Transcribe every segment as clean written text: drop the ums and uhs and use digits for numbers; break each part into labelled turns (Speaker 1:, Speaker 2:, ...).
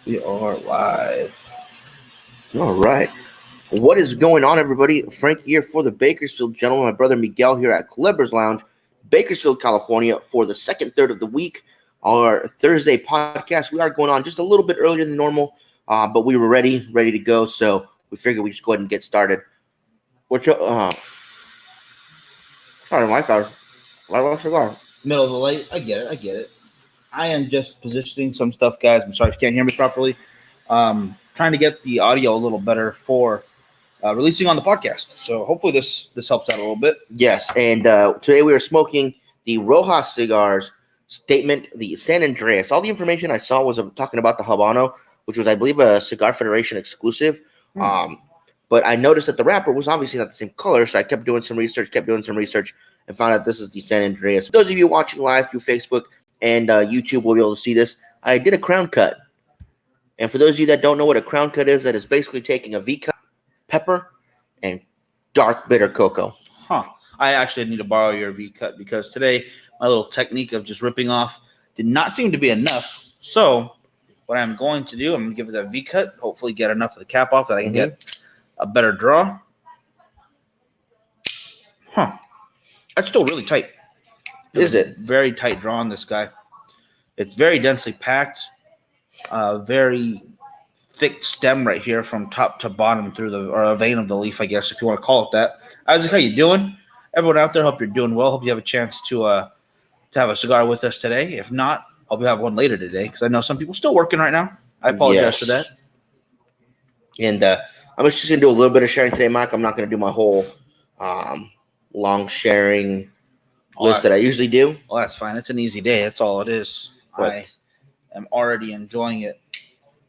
Speaker 1: We are live.
Speaker 2: All right. What is going on, everybody? Frank here for the Bakersfield Gentleman. My brother Miguel here at Cleber's Lounge, Bakersfield, California, for the second third of the week. Our Thursday podcast. We are going on just a little bit earlier than normal, but we were ready to go. So we figured we just go ahead and get started. What's your sorry, Mike? I lost cigar.
Speaker 1: Middle of the late. I get it. I am just positioning some stuff, guys. I'm sorry if you can't hear me properly. Trying to get the audio a little better for releasing on the podcast. So hopefully this helps out a little bit.
Speaker 2: Yes, and today we are smoking the Rojas Cigars statement, the San Andreas. All the information I saw was talking about the Habano, which was, I believe, a Cigar Federation exclusive. But I noticed that the wrapper was obviously not the same color, so I kept doing some research, and found out this is the San Andreas. For those of you watching live through Facebook and YouTube will be able to see this. I did a crown cut. And for those of you that don't know what a crown cut is, that is basically taking a V-cut, pepper, and dark bitter cocoa.
Speaker 1: I actually need to borrow your V-cut because today my little technique of just ripping off did not seem to be enough. So what I'm going to do, I'm going to give it a V-cut, hopefully get enough of the cap off that I can get a better draw. That's still really tight.
Speaker 2: Is it?
Speaker 1: Very tight draw on this guy. It's very densely packed. Very thick stem right here from top to bottom through a vein of the leaf, I guess, if you want to call it that. Isaac, how you doing? Everyone out there, hope you're doing well. Hope you have a chance to have a cigar with us today. If not, hope you have one later today because I know some people still working right now. I apologize for that.
Speaker 2: And I'm just going to do a little bit of sharing today, Mike. I'm not going to do my whole long sharing list that I usually do.
Speaker 1: Well, that's fine. It's an easy day. That's all it is. But I am already enjoying it.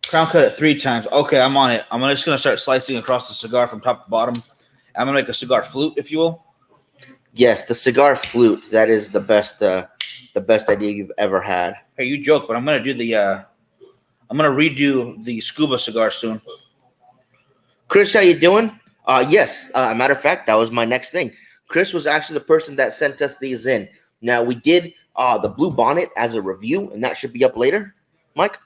Speaker 1: Crown cut it 3 times. Okay, I'm on it. I'm just going to start slicing across the cigar from top to bottom. I'm going to make a cigar flute, if you will.
Speaker 2: Yes, the cigar flute. That is the best idea you've ever had.
Speaker 1: Hey, you joke, but I'm going to do I'm going to redo the scuba cigar soon.
Speaker 2: Chris, how you doing? Yes. Matter of fact, that was my next thing. Chris was actually the person that sent us these in. Now, we did the Blue Bonnet as a review, and that should be up later. Mike?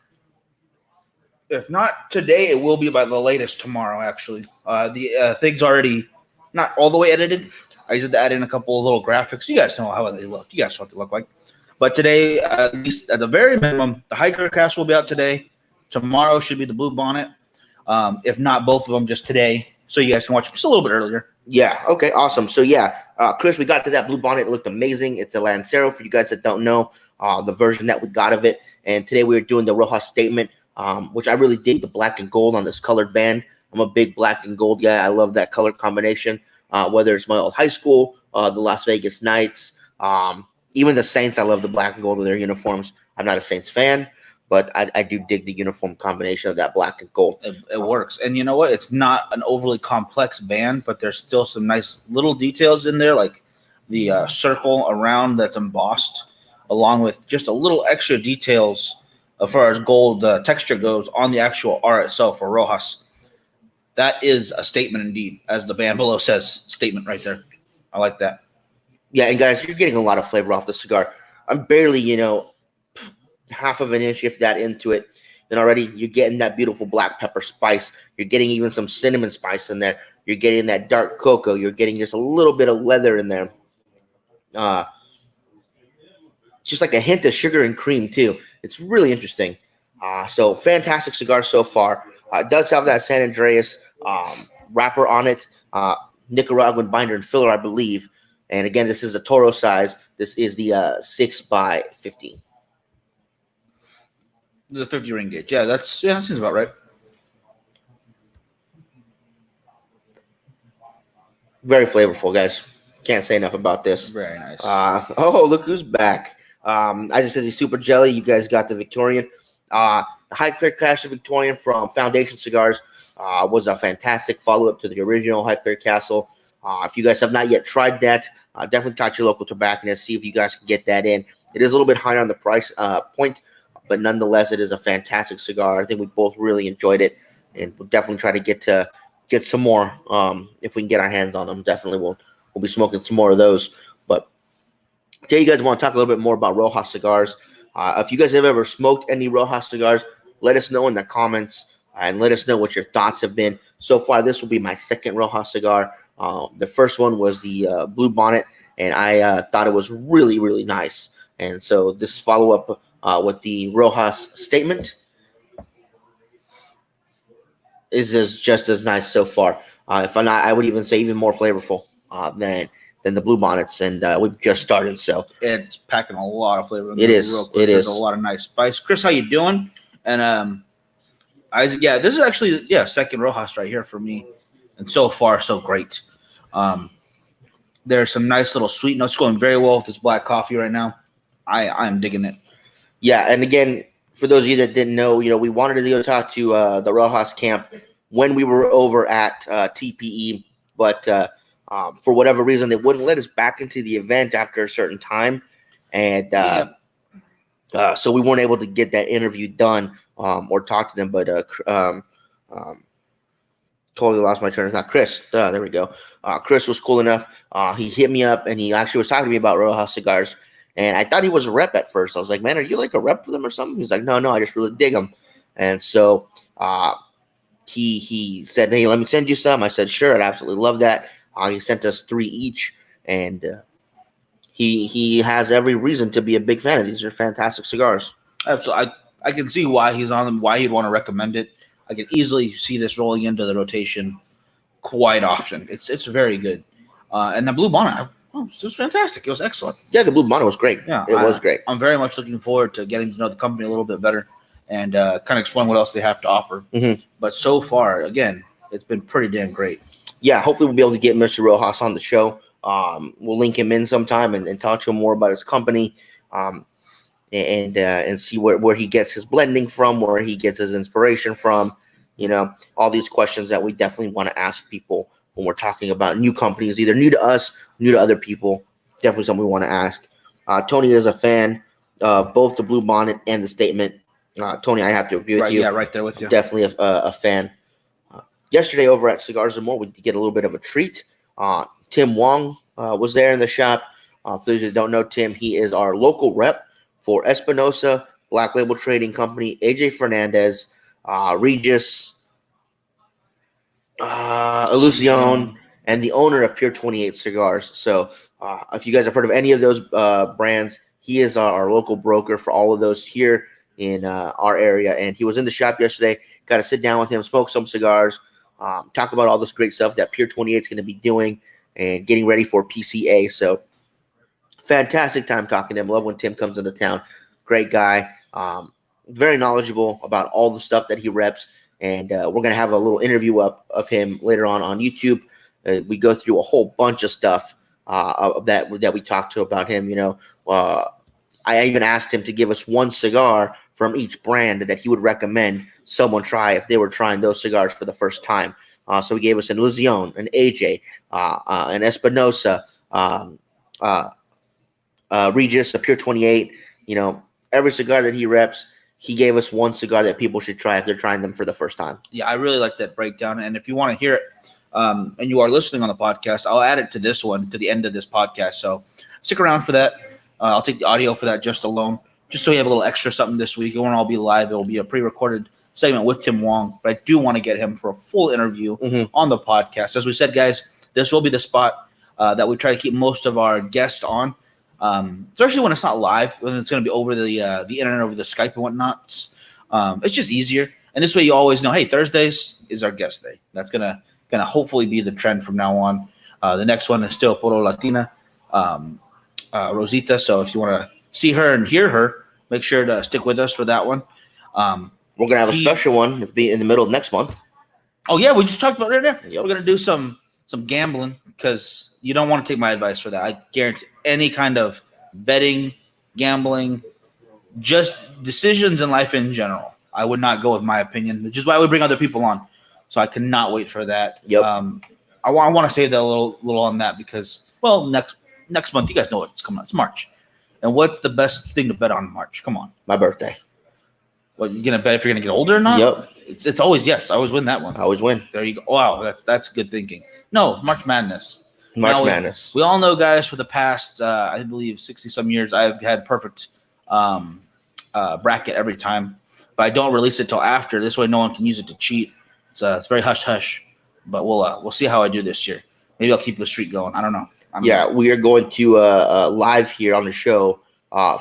Speaker 1: If not today, it will be by the latest tomorrow, actually. The thing's already not all the way edited. I just had to add in a couple of little graphics. You guys know how they look. You guys know what they look like. But today, at least at the very minimum, the Hiker Cast will be out today. Tomorrow should be the Blue Bonnet. If not both of them, just today. So you guys can watch them just a little bit earlier.
Speaker 2: Yeah, okay, awesome. So, Chris, we got to that Blue Bonnet. It looked amazing. It's a Lancero for you guys that don't know the version that we got of it. And today we were doing the Rojas statement, which I really dig, the black and gold on this colored band. I'm a big black and gold guy. I love that color combination, whether it's my old high school, the Las Vegas Knights, even the Saints. I love the black and gold of their uniforms. I'm not a Saints fan, but I do dig the uniform combination of that black and gold.
Speaker 1: It works. And you know what? It's not an overly complex band, but there's still some nice little details in there, like the circle around that's embossed, along with just a little extra details as far as gold texture goes on the actual R itself for Rojas. That is a statement indeed, as the band below says. Statement right there. I like that.
Speaker 2: Yeah, and guys, you're getting a lot of flavor off the cigar. I'm barely, half of an inch, if that, into it, and already you're getting that beautiful black pepper spice. You're getting even some cinnamon spice in there. You're getting that dark cocoa. You're getting just a little bit of leather in there. Just like a hint of sugar and cream too. It's really interesting. So fantastic cigar so far. It does have that San Andreas wrapper on it. Nicaraguan binder and filler, I believe. And again, this is a Toro size. This is the 6x15.
Speaker 1: The 50 ring gauge. Yeah, that seems about right.
Speaker 2: Very flavorful, guys. Can't say enough about this.
Speaker 1: Very nice.
Speaker 2: Look who's back. I just said the Super Jelly. You guys got the Victorian. The High Clear Castle Victorian from Foundation Cigars was a fantastic follow-up to the original High Clear Castle. If you guys have not yet tried that, definitely talk to your local tobacconist. See if you guys can get that in. It is a little bit higher on the price point, but nonetheless, it is a fantastic cigar. I think we both really enjoyed it, and we'll definitely try to get some more if we can get our hands on them. Definitely, we'll be smoking some more of those. But today, you guys want to talk a little bit more about Rojas cigars. If you guys have ever smoked any Rojas cigars, let us know in the comments and let us know what your thoughts have been. So far, this will be my second Rojas cigar. The first one was the Blue Bonnet, and I thought it was really, really nice. And so this follow-up with the Rojas Statement is just as nice so far. If I'm not, I would even say even more flavorful than the Blue Bonnets, and we've just started. So
Speaker 1: it's packing a lot of flavor.
Speaker 2: It is.
Speaker 1: Real quick.
Speaker 2: It
Speaker 1: There's
Speaker 2: is.
Speaker 1: a lot of nice spice. Chris, how you doing? And Isaac, yeah, this is actually second Rojas right here for me, and so far so great. There's some nice little sweet notes going very well with this black coffee right now. I'm digging it.
Speaker 2: Yeah, and again, for those of you that didn't know, we wanted to go talk to the Rojas camp when we were over at TPE, but for whatever reason, they wouldn't let us back into the event after a certain time, and so we weren't able to get that interview done or talk to them. But totally lost my train of thought. Chris, there we go. Chris was cool enough. He hit me up, and he actually was talking to me about Rojas Cigars. And I thought he was a rep at first. I was like, man, are you like a rep for them or something? He's like, no, I just really dig them. And so he said, hey, let me send you some. I said, sure, I'd absolutely love that. He sent us 3 each, and he has every reason to be a big fan of these. They're fantastic cigars.
Speaker 1: Absolutely. I can see why he's on them, why he'd want to recommend it. I can easily see this rolling into the rotation quite often. It's very good. And the Blue Bonnet, it was fantastic. It was excellent.
Speaker 2: Yeah, the Blue Bonnet was great.
Speaker 1: Yeah,
Speaker 2: it was great.
Speaker 1: I'm very much looking forward to getting to know the company a little bit better and kind of explain what else they have to offer.
Speaker 2: Mm-hmm.
Speaker 1: But so far, again, it's been pretty damn great.
Speaker 2: Yeah, hopefully we'll be able to get Mr. Rojas on the show. We'll link him in sometime and talk to him more about his company and see where he gets his blending from, where he gets his inspiration from. All these questions that we definitely want to ask people when we're talking about new companies, either new to us, new to other people. Definitely something we want to ask. Tony is a fan of both the Blue Bonnet and the Statement. Tony, I have to agree with you.
Speaker 1: Yeah, right there with you.
Speaker 2: Definitely a fan. Yesterday over at Cigars and More, we did get a little bit of a treat. Tim Wong was there in the shop. For those that don't know Tim, he is our local rep for Espinosa, Black Label Trading Company, AJ Fernandez, Regis, Illusion, and the owner of Pure 28 Cigars. So if you guys have heard of any of those brands, he is our local broker for all of those here in our area. And he was in the shop yesterday. Got to sit down with him, smoke some cigars, talk about all this great stuff that Pure 28 is going to be doing and getting ready for PCA. So fantastic time talking to him. Love when Tim comes into town. Great guy. Very knowledgeable about all the stuff that he reps. And we're going to have a little interview up of him later on YouTube. We go through a whole bunch of stuff that we talked to about him. I even asked him to give us one cigar from each brand that he would recommend someone try if they were trying those cigars for the first time. So he gave us an Illusion, an AJ, an Espinosa, Regis, a Pure 28. Every cigar that he reps, he gave us one cigar that people should try if they're trying them for the first time.
Speaker 1: Yeah, I really like that breakdown. And if you want to hear it and you are listening on the podcast, I'll add it to this one, to the end of this podcast. So stick around for that. I'll take the audio for that just alone, just so you have a little extra something this week. It won't all be live. It will be a pre-recorded segment with Tim Wong. But I do want to get him for a full interview on the podcast. As we said, guys, this will be the spot that we try to keep most of our guests on. Especially when it's not live, when it's going to be over the internet, over the Skype and whatnot. It's just easier, and this way you always know, hey, Thursdays is our guest day. That's gonna hopefully be the trend from now on. The next one is still Puro Latina, Rosita. So if you want to see her and hear her, make sure to stick with us for that one.
Speaker 2: We're gonna have a special one. It'll be in the middle of next month.
Speaker 1: Oh yeah, we just talked about it right there.
Speaker 2: Yep.
Speaker 1: We're gonna do some gambling because you don't want to take my advice for that. I guarantee any kind of betting, gambling, just decisions in life in general, I would not go with my opinion, which is why we bring other people on. So I cannot wait for that.
Speaker 2: Yep.
Speaker 1: I want to say that a little on that because, well, next month, you guys know what's coming up. It's March. And what's the best thing to bet on in March? Come on.
Speaker 2: My birthday.
Speaker 1: What, you going to bet if you're going to get older or not?
Speaker 2: Yep.
Speaker 1: It's always yes. I always win that one.
Speaker 2: I always win.
Speaker 1: There you go. Wow, that's good thinking. No, March Madness.
Speaker 2: Madness.
Speaker 1: We all know, guys, for the past, I believe, 60-some years, I've had perfect bracket every time. but I don't release it till after. This way, no one can use it to cheat. It's very hush hush. But we'll see how I do this year. Maybe I'll keep the streak going. I don't know.
Speaker 2: Yeah, we are going to live here on the show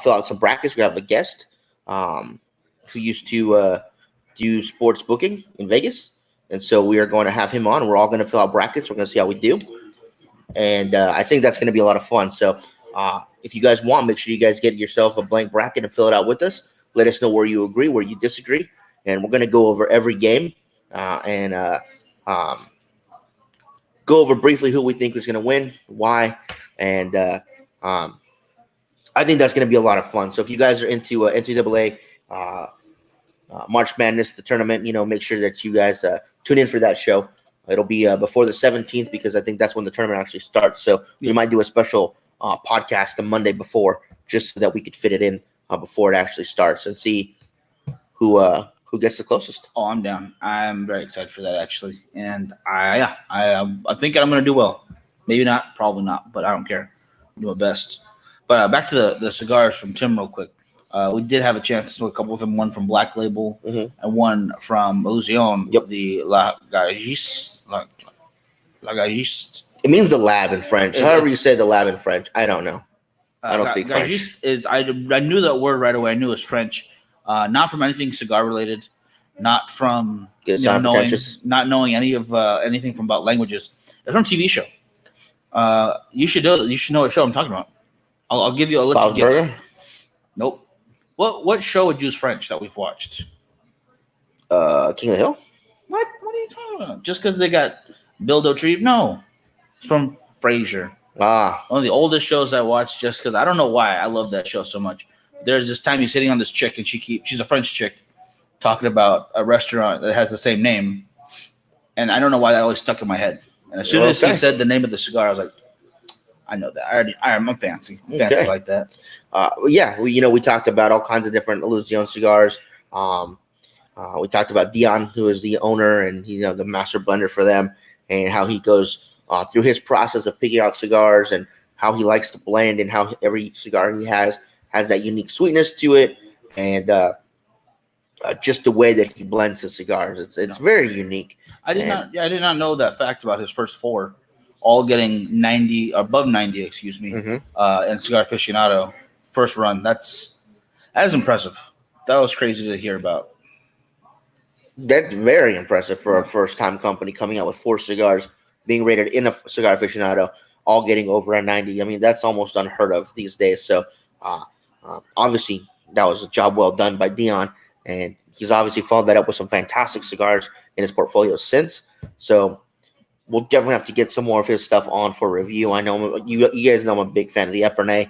Speaker 2: fill out some brackets. We have a guest who used to do sports booking in Vegas, and so we are going to have him on. We're all going to fill out brackets. We're going to see how we do, and I think that's going to be a lot of fun. So if you guys want, make sure you guys get yourself a blank bracket and fill it out with us. Let us know where you agree, where you disagree, and we're going to go over every game and go over briefly who we think is going to win, why, and I think that's going to be a lot of fun. So if you guys are into NCAA March Madness, the tournament, make sure that you guys tune in for that show. It'll be before the 17th because I think that's when the tournament actually starts. So we might do a special podcast the Monday before just so that we could fit it in before it actually starts and see who gets the closest.
Speaker 1: Oh, I'm down. I'm very excited for that actually, and I think I'm going to do well. Maybe not, probably not, but I don't care. I'll do my best. But back to the cigars from Tim real quick. We did have a chance to smoke a couple of them, one from Black Label and one from Illusion, the La Gagiste.
Speaker 2: It means the lab in French. However you say the lab in French. I don't know. I don't speak French.
Speaker 1: I knew that word right away. I knew it was French. Not from anything cigar related. Not from knowing anything from about languages. It's from a TV show. You should know what show I'm talking about. I'll give you a little guess. Nope. What show would use French that we've watched?
Speaker 2: King of the Hill?
Speaker 1: What are you talking about? Just because they got Bill Dauterive? No. It's from Frasier. One of the oldest shows I watched just because I don't know why I love that show so much. There's this time he's hitting on this chick and she's a French chick talking about a restaurant that has the same name. And I don't know why that always stuck in my head. And as soon as he said the name of the cigar, I was like, I know that. I'm fancy. I'm fancy like that.
Speaker 2: We talked about all kinds of different Illusion cigars. We talked about Dion, who is the owner and the master blender for them, and how he goes through his process of picking out cigars and how he likes to blend and how every cigar he has that unique sweetness to it, and just the way that he blends his cigars. It's very unique.
Speaker 1: I did not know that fact about his first four, all getting above 90, excuse me, in Cigar Aficionado first run. That is impressive. That was crazy to hear about.
Speaker 2: That's very impressive for a first-time company coming out with 4 cigars, being rated in a Cigar Aficionado, all getting over a 90. I mean, that's almost unheard of these days. So, obviously, that was a job well done by Dion, and he's obviously followed that up with some fantastic cigars in his portfolio since. So, we'll definitely have to get some more of his stuff on for review. I know you guys know I'm a big fan of the Epernay.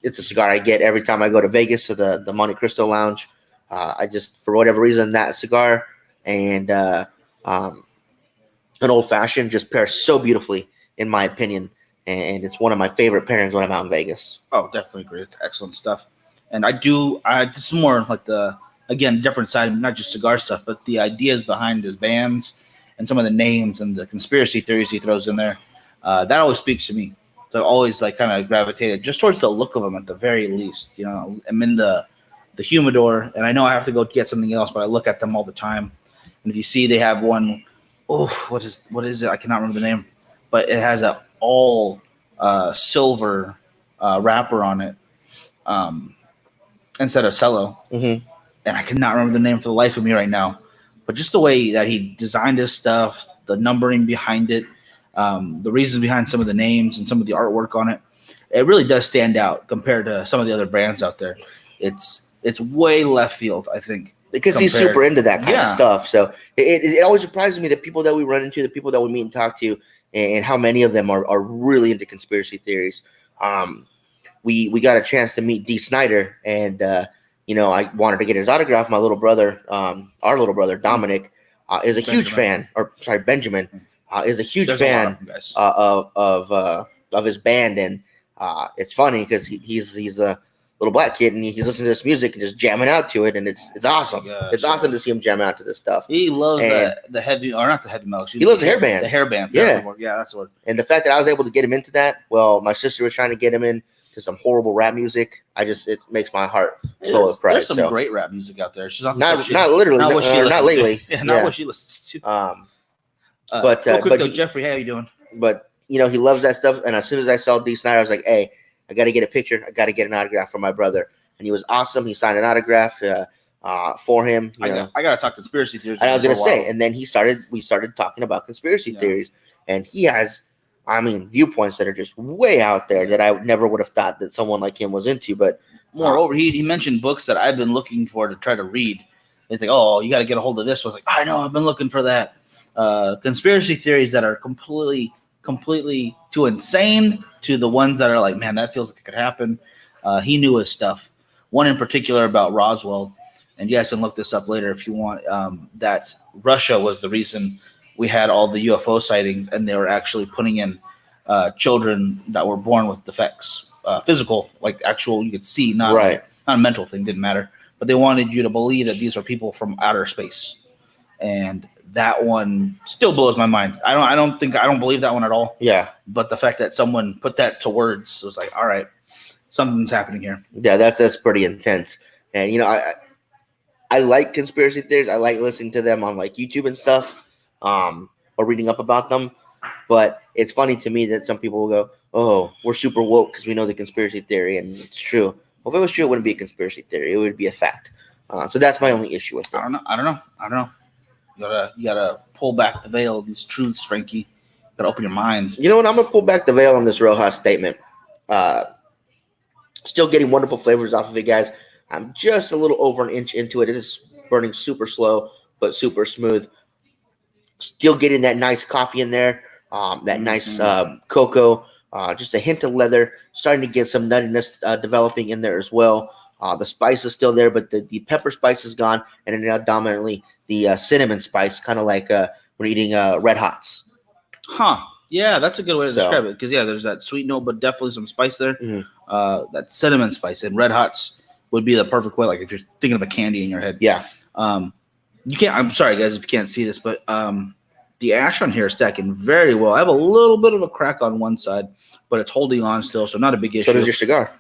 Speaker 2: It's a cigar I get every time I go to Vegas to the Monte Cristo Lounge. I just, for whatever reason, that cigar and an old-fashioned just pair so beautifully, in my opinion. And it's one of my favorite pairings when I'm out in Vegas.
Speaker 1: Oh, definitely agree. It's excellent stuff. And this is more like different side, not just cigar stuff, but the ideas behind his bands and some of the names and the conspiracy theories he throws in there. That always speaks to me. So I've always kind of gravitated just towards the look of them at the very least. I'm in the humidor, and I know I have to go get something else, but I look at them all the time. And if you see, they have one. Oh, what is it? I cannot remember the name, but it has a all silver wrapper on it instead of cello. And I cannot remember the name for the life of me right now. But just the way that he designed his stuff, the numbering behind it, the reasons behind some of the names and some of the artwork on it, it really does stand out compared to some of the other brands out there. It's way left field, I think.
Speaker 2: Because he's super into that kind of stuff. So it always surprises me the people that we run into, the people that we meet and talk to, and how many of them are really into conspiracy theories. We got a chance to meet Dee Snider, and I wanted to get his autograph. My little brother, our little brother Dominic, is a huge fan. Benjamin is a huge fan of his band, and it's funny because he's a little black kid, and he's listening to this music and just jamming out to it, and it's awesome. It's awesome to see him jam out to this stuff.
Speaker 1: He loves the heavy, or not the heavy metal.
Speaker 2: He loves the hair bands.
Speaker 1: The hair bands.
Speaker 2: Yeah,
Speaker 1: that's the word.
Speaker 2: And the fact that I was able to get him into that, well, my sister was trying to get him in to some horrible rap music. It makes my heart so pride.
Speaker 1: There's some great rap music out there. She's
Speaker 2: not literally, not lately.
Speaker 1: Yeah, not what she listens to.
Speaker 2: But
Speaker 1: real quick
Speaker 2: but
Speaker 1: though, Jeffrey, how you doing?
Speaker 2: But he loves that stuff. And as soon as I saw D. Snyder, I was like, hey, I got to get a picture. I got to get an autograph for my brother. And he was awesome. He signed an autograph for him.
Speaker 1: I got to talk conspiracy theories.
Speaker 2: And I was going to say, and then we started talking about conspiracy theories. And he has, viewpoints that are just way out there that I never would have thought that someone like him was into. But
Speaker 1: moreover, he mentioned books that I've been looking for to try to read. It's like, oh, you got to get a hold of this. I was like, I know, I've been looking for that. Conspiracy theories that are completely too insane to the ones that are like, man, that feels like it could happen. He knew his stuff. One in particular about Roswell, and you guys can look this up later if you want, that Russia was the reason we had all the UFO sightings, and they were actually putting in children that were born with defects, physical, like actual, you could see, not a mental thing, didn't matter. But they wanted you to believe that these are people from outer space. And that one still blows my mind. I don't believe that one at all.
Speaker 2: Yeah.
Speaker 1: But the fact that someone put that to words was like, all right, something's happening here.
Speaker 2: Yeah, that's pretty intense. And I like conspiracy theories. I like listening to them on like YouTube and stuff, or reading up about them. But it's funny to me that some people will go, "Oh, we're super woke because we know the conspiracy theory," and it's true. Well, if it was true, it wouldn't be a conspiracy theory. It would be a fact. So that's my only issue with it.
Speaker 1: I don't know. You gotta pull back the veil of these truths, Frankie. You gotta open your mind.
Speaker 2: You know what? I'm gonna pull back the veil on this Rojas statement. Still getting wonderful flavors off of it, guys. I'm just a little over an inch into it. It is burning super slow, but super smooth. Still getting that nice coffee in there, that nice cocoa, just a hint of leather. Starting to get some nuttiness developing in there as well. The spice is still there, but the pepper spice is gone, and then now dominantly the cinnamon spice, kind of like when eating Red Hots.
Speaker 1: Huh. Yeah, that's a good way to describe it. Because, there's that sweet note, but definitely some spice there. Mm-hmm. That cinnamon spice. And Red Hots would be the perfect way, like if you're thinking of a candy in your head.
Speaker 2: Yeah.
Speaker 1: You can't. I'm sorry, guys, if you can't see this, but the ash on here is stacking very well. I have a little bit of a crack on one side, but it's holding on still, so not a big issue.
Speaker 2: So does your cigar.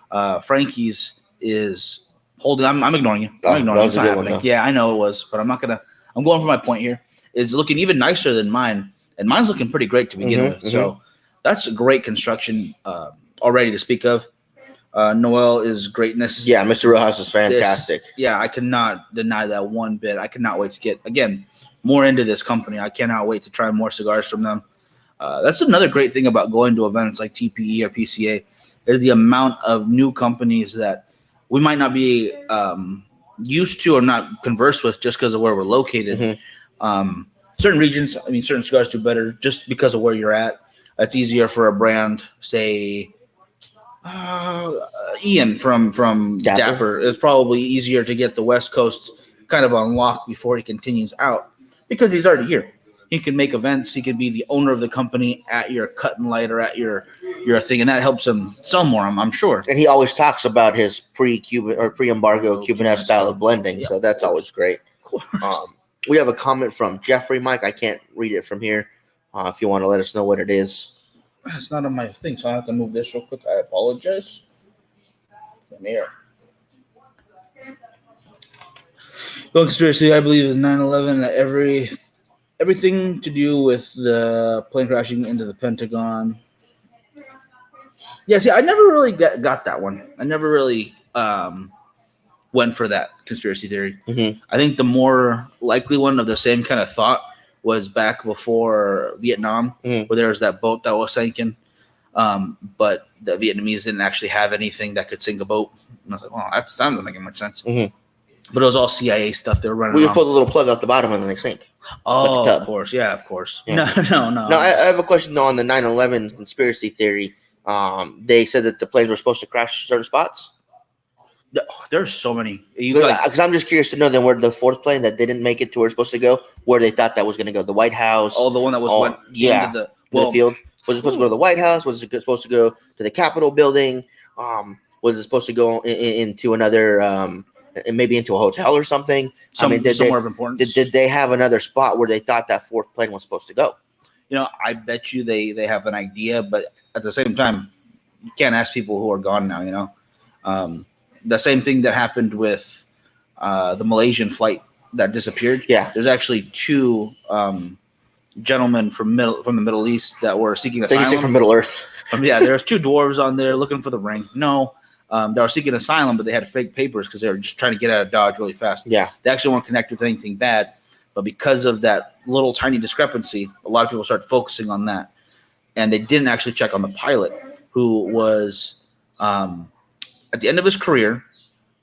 Speaker 1: Frankie's is holding. I'm ignoring you. I'm ignoring you. It's not happening. Yeah, I know it was, but I'm not gonna. I'm going for my point here. It's looking even nicer than mine, and mine's looking pretty great to begin with. Mm-hmm. So that's a great construction already to speak of. Noel is greatness.
Speaker 2: Yeah, Mr. Rojas is fantastic.
Speaker 1: I cannot deny that one bit. I cannot wait to get again more into this company. I cannot wait to try more cigars from them. That's another great thing about going to events like TPE or PCA is the amount of new companies that we might not be used to or not converse with just because of where we're located. Mm-hmm. Certain regions, certain cigars do better just because of where you're at. It's easier for a brand, say, Ian from Dapper. It's probably easier to get the West Coast kind of unlocked before he continues out because he's already here. He can make events. He could be the owner of the company at your cut and light or at your thing, and that helps him sell more. I'm sure.
Speaker 2: And he always talks about his pre-Cuban or pre-embargo Cuban-esque style of blending, so that's always great.
Speaker 1: Of course.
Speaker 2: We have a comment from Jeffrey, Mike. I can't read it from here. If you want to let us know what it is.
Speaker 1: It's not on my thing, so I have to move this real quick. I apologize. Come here. The conspiracy, I believe, is 9/11. That everything to do with the plane crashing into the Pentagon. Yeah, see, I never really got that one. I never really went for that conspiracy theory. Mm-hmm. I think the more likely one of the same kind of thought was back before Vietnam, where there was that boat that was sinking. But the Vietnamese didn't actually have anything that could sink a boat. And I was like, well, that doesn't make much sense. Mm-hmm. But it was all CIA stuff they were running.
Speaker 2: We pull the little plug out the bottom and then they sink.
Speaker 1: Oh, like of course. Yeah, of course. Yeah. No.
Speaker 2: No, I have a question, though, on the 9/11 conspiracy theory. They said that the planes were supposed to crash certain spots.
Speaker 1: There's so many.
Speaker 2: Because I'm just curious to know then where the fourth plane that didn't make it to where it's supposed to go, where they thought that was going to go. The White House.
Speaker 1: Oh, the one that went into
Speaker 2: the field. Was it supposed to go to the White House? Was it supposed to go to the Capitol building? Was it supposed to go into another, maybe into a hotel or something?
Speaker 1: Somewhere of importance.
Speaker 2: Did they have another spot where they thought that fourth plane was supposed to go?
Speaker 1: I bet you they have an idea, but at the same time, you can't ask people who are gone now. You know, the same thing that happened with the Malaysian flight that disappeared.
Speaker 2: Yeah.
Speaker 1: There's actually two gentlemen from the Middle East that were seeking
Speaker 2: So you say
Speaker 1: asylum.
Speaker 2: from Middle Earth.
Speaker 1: Yeah, there's two dwarves on there looking for the ring. No, they were seeking asylum, but they had fake papers because they were just trying to get out of Dodge really fast.
Speaker 2: Yeah.
Speaker 1: They actually weren't connected with anything bad, but because of that little tiny discrepancy, a lot of people started focusing on that, and they didn't actually check on the pilot, who was at the end of his career.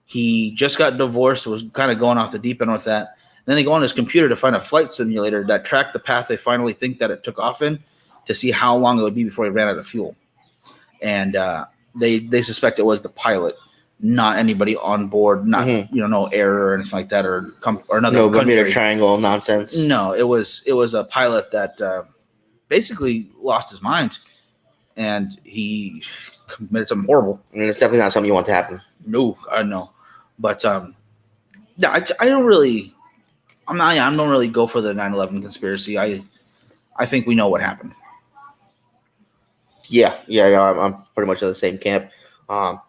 Speaker 1: He just got divorced, was kind of going off the deep end with that. And then they go on his computer to find a flight simulator that tracked the path they finally think that it took off in to see how long it would be before he ran out of fuel. And they suspect it was the pilot, not anybody on board, not no error or anything like that, or another
Speaker 2: no
Speaker 1: country.
Speaker 2: Bermuda Triangle nonsense.
Speaker 1: No, it was a pilot that basically lost his mind, and he committed something horrible.
Speaker 2: And it's definitely not something you want to happen.
Speaker 1: No, I know, but yeah, I don't really. I don't really go for the 9/11 conspiracy. I think we know what happened.
Speaker 2: Yeah, I'm pretty much in the same camp. But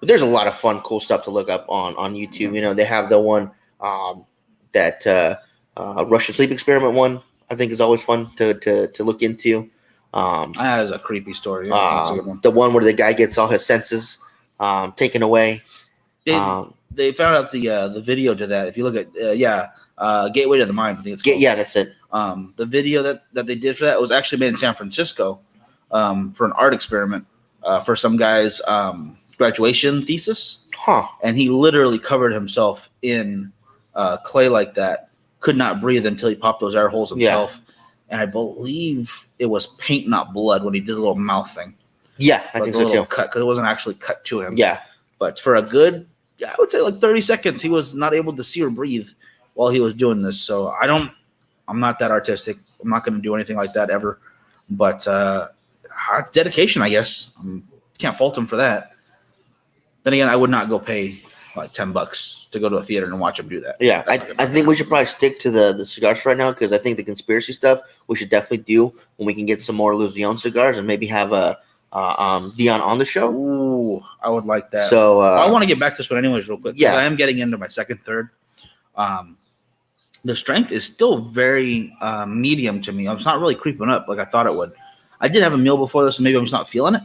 Speaker 2: there's a lot of fun, cool stuff to look up on YouTube. You know, they have the one that Russian sleep experiment one. I think is always fun to look into.
Speaker 1: That is a creepy story. Yeah, that's a good one.
Speaker 2: The one where the guy gets all his senses taken away.
Speaker 1: They found out the video to that. If you look at Gateway to the Mind, I think it's called.
Speaker 2: Yeah, that's it.
Speaker 1: The video that they did for that was actually made in San Francisco for an art experiment for some guy's graduation thesis. And he literally covered himself in clay like that, could not breathe until he popped those air holes himself. Yeah. And I believe it was paint, not blood, when he did the little mouth thing.
Speaker 2: Yeah, I think so too.
Speaker 1: Cut, because it wasn't actually cut to him.
Speaker 2: Yeah.
Speaker 1: But for a good, I would say like 30 seconds, he was not able to see or breathe while he was doing this. So I'm not that artistic. I'm not going to do anything like that ever. But it's dedication, I guess. Can't fault him for that. Then again, I would not go pay like $10 to go to a theater and watch him do that.
Speaker 2: Yeah, I think we should probably stick to the cigars right now, because I think the conspiracy stuff we should definitely do when we can get some more Luzion cigars and maybe have Dion on the show.
Speaker 1: Ooh, I would like that.
Speaker 2: So
Speaker 1: I want to get back to this one anyways real quick.
Speaker 2: Yeah.
Speaker 1: I am getting into my second, third. The strength is still very medium to me. It's not really creeping up like I thought it would. I did have a meal before this, and maybe I'm just not feeling it.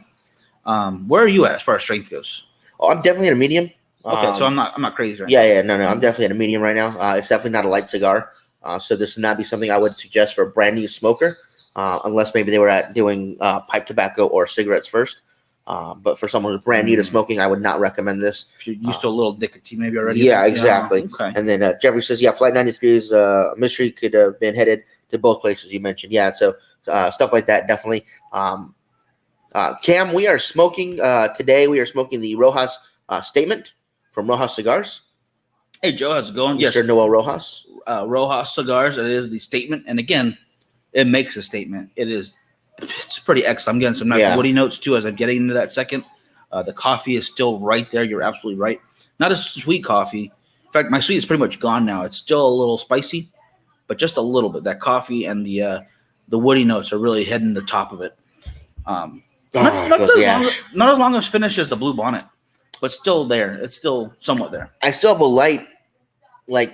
Speaker 1: Where are you at as far as strength goes?
Speaker 2: Oh, I'm definitely at a medium.
Speaker 1: Okay, so I'm not crazy right
Speaker 2: now. No, I'm definitely at a medium right now. It's definitely not a light cigar. So this would not be something I would suggest for a brand new smoker, unless maybe they were doing pipe tobacco or cigarettes first. But for someone who's brand new to smoking, I would not recommend this.
Speaker 1: If you're used to a little nicotine maybe already.
Speaker 2: Yeah, exactly.
Speaker 1: Okay.
Speaker 2: And then Jeffrey says, yeah, Flight 93 is a mystery, could have been headed to both places you mentioned. Yeah, so stuff like that, definitely. Cam, we are smoking today. We are smoking the Rojas statement from Rojas Cigars.
Speaker 1: Hey, Joe, how's it going?
Speaker 2: Yes. Mr. Noel Rojas.
Speaker 1: Rojas Cigars, it is the statement. And again, it makes a statement. It's pretty excellent. I'm getting some nice woody notes too as I'm getting into that second. The coffee is still right there. You're absolutely right. Not a sweet coffee. In fact, my sweet is pretty much gone now. It's still a little spicy, but just a little bit. That coffee and the woody notes are really hitting the top of it. Not as long as finished as the Blue Bonnet, but still there. It's still somewhat there.
Speaker 2: I still have a light, like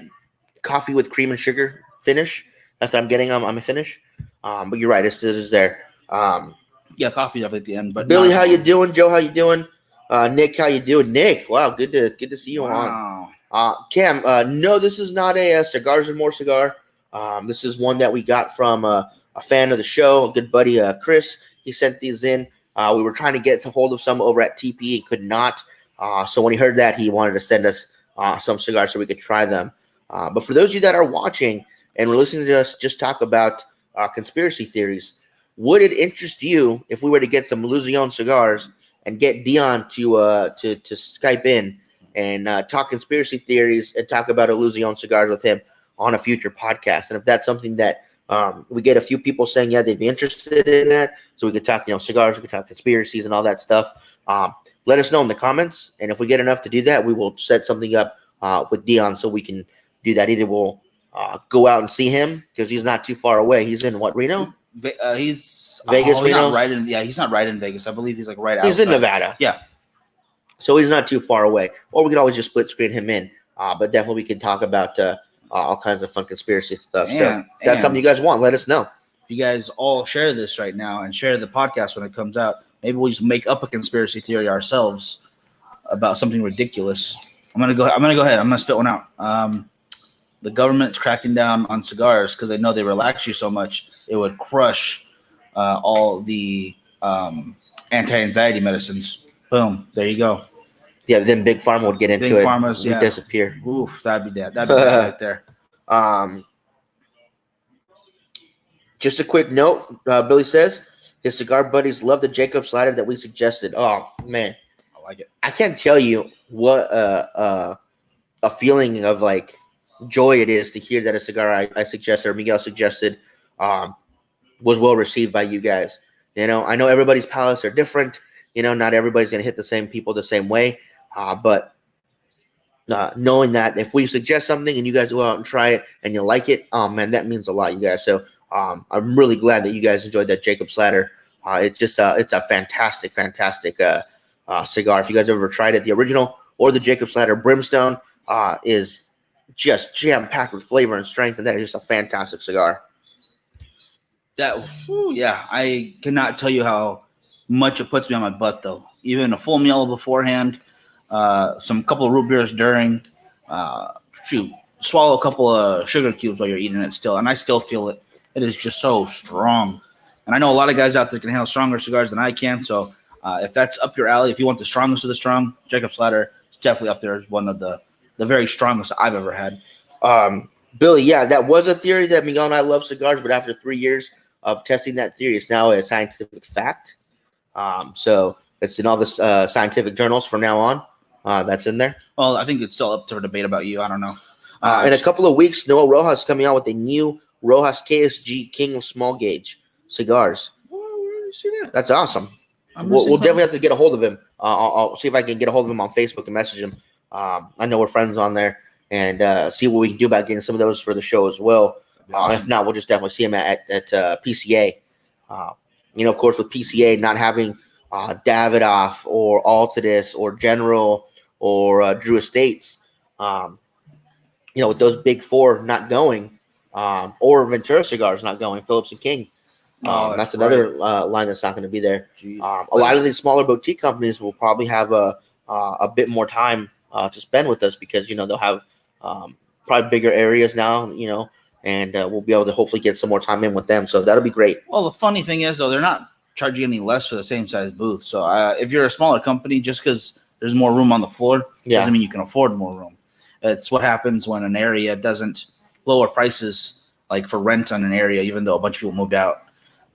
Speaker 2: coffee with cream and sugar finish. That's what I'm getting on my finish. But you're right. It still is there.
Speaker 1: Yeah, coffee definitely at the end. But
Speaker 2: Billy, how you doing? Joe, how you doing? Nick, how you doing? Nick, wow, good to see you on. Cam, no, this is not a Cigars and More cigar. This is one that we got from a fan of the show, a good buddy, Chris. He sent these in. We were trying to get a hold of some over at TP and could not. So when he heard that, he wanted to send us some cigars so we could try them. But for those of you that are watching and were listening to us just talk about conspiracy theories, would it interest you if we were to get some Luzion cigars and get Dion to Skype in and talk conspiracy theories and talk about Luzion cigars with him on a future podcast? And if that's something that we get a few people saying, yeah, they'd be interested in that, so we could talk, cigars, we could talk conspiracies and all that stuff. Let us know in the comments, and if we get enough to do that, we will set something up with Dion so we can do that. Either we'll go out and see him because he's not too far away. He's in what, Reno?
Speaker 1: He's
Speaker 2: Vegas,
Speaker 1: he's
Speaker 2: Reno.
Speaker 1: not right in. Yeah, he's not right in Vegas. I believe he's like right
Speaker 2: He's
Speaker 1: outside.
Speaker 2: in Nevada.
Speaker 1: Yeah.
Speaker 2: So he's not too far away. Or we could always just split screen him in. But definitely we can talk about all kinds of fun conspiracy stuff. So if that's something you guys want, let us know.
Speaker 1: If you guys all share this right now and share the podcast when it comes out, maybe we'll just make up a conspiracy theory ourselves about something ridiculous. I'm gonna go ahead. I'm gonna spit one out. The government's cracking down on cigars because they know they relax you so much it would crush all the anti-anxiety medicines. Boom, there you go.
Speaker 2: Yeah, then Big Pharma would get into
Speaker 1: Big
Speaker 2: it.
Speaker 1: Pharma's,
Speaker 2: He'd
Speaker 1: yeah.
Speaker 2: disappear.
Speaker 1: Oof, that'd be dead. That'd be dead right there.
Speaker 2: Just a quick note, Billy says his cigar buddies love the Jacob slider that we suggested. Oh, man.
Speaker 1: I like it.
Speaker 2: I can't tell you what a feeling of like joy it is to hear that a cigar I suggested or Miguel suggested was well received by you guys. You know, I know everybody's palates are different. You know, not everybody's going to hit the same people the same way. But knowing that if we suggest something and you guys go out and try it and you like it, man, that means a lot, you guys. So I'm really glad that you guys enjoyed that Jacob Slider. It's a fantastic cigar. If you guys ever tried it, the original or the Jacob Slider Brimstone is just jam-packed with flavor and strength, and that is just a fantastic cigar.
Speaker 1: Yeah, I cannot tell you how much it puts me on my butt, though. Even a full meal beforehand, some couple of root beers during, swallow a couple of sugar cubes while you're eating it still, and I still feel it. It is just so strong. And I know a lot of guys out there can handle stronger cigars than I can, so if that's up your alley, if you want the strongest of the strong, Jacob Slider is definitely up there as one of the very strongest I've ever had.
Speaker 2: Billy, yeah, that was a theory that Miguel and I love cigars, but after 3 years of testing that theory, it's now a scientific fact. So it's in all the scientific journals from now on. That's in there.
Speaker 1: Well, I think it's still up for debate about you. I don't know.
Speaker 2: In a couple of weeks, Noel Rojas is coming out with a new Rojas KSG King of Small Gauge cigars.
Speaker 1: Oh, where did you see that?
Speaker 2: That's awesome. We'll definitely have to get a hold of him. I'll see if I can get a hold of him on Facebook and message him. I know we're friends on there, and see what we can do about getting some of those for the show as well. Awesome. If not, we'll just definitely see him at PCA. Of course, with PCA not having Davidoff or Altadis or General or Drew Estates, with those big four not going, or Ventura Cigars not going, Phillips and King. That's another line that's not going to be there. A lot of these smaller boutique companies will probably have a bit more time to spend with us because they'll have probably bigger areas now, and we'll be able to hopefully get some more time in with them. So that'll be great.
Speaker 1: Well, the funny thing is, though, they're not charging any less for the same size booth. So if you're a smaller company, just because there's more room on the floor doesn't mean you can afford more room. It's what happens when an area doesn't lower prices, like for rent on an area, even though a bunch of people moved out.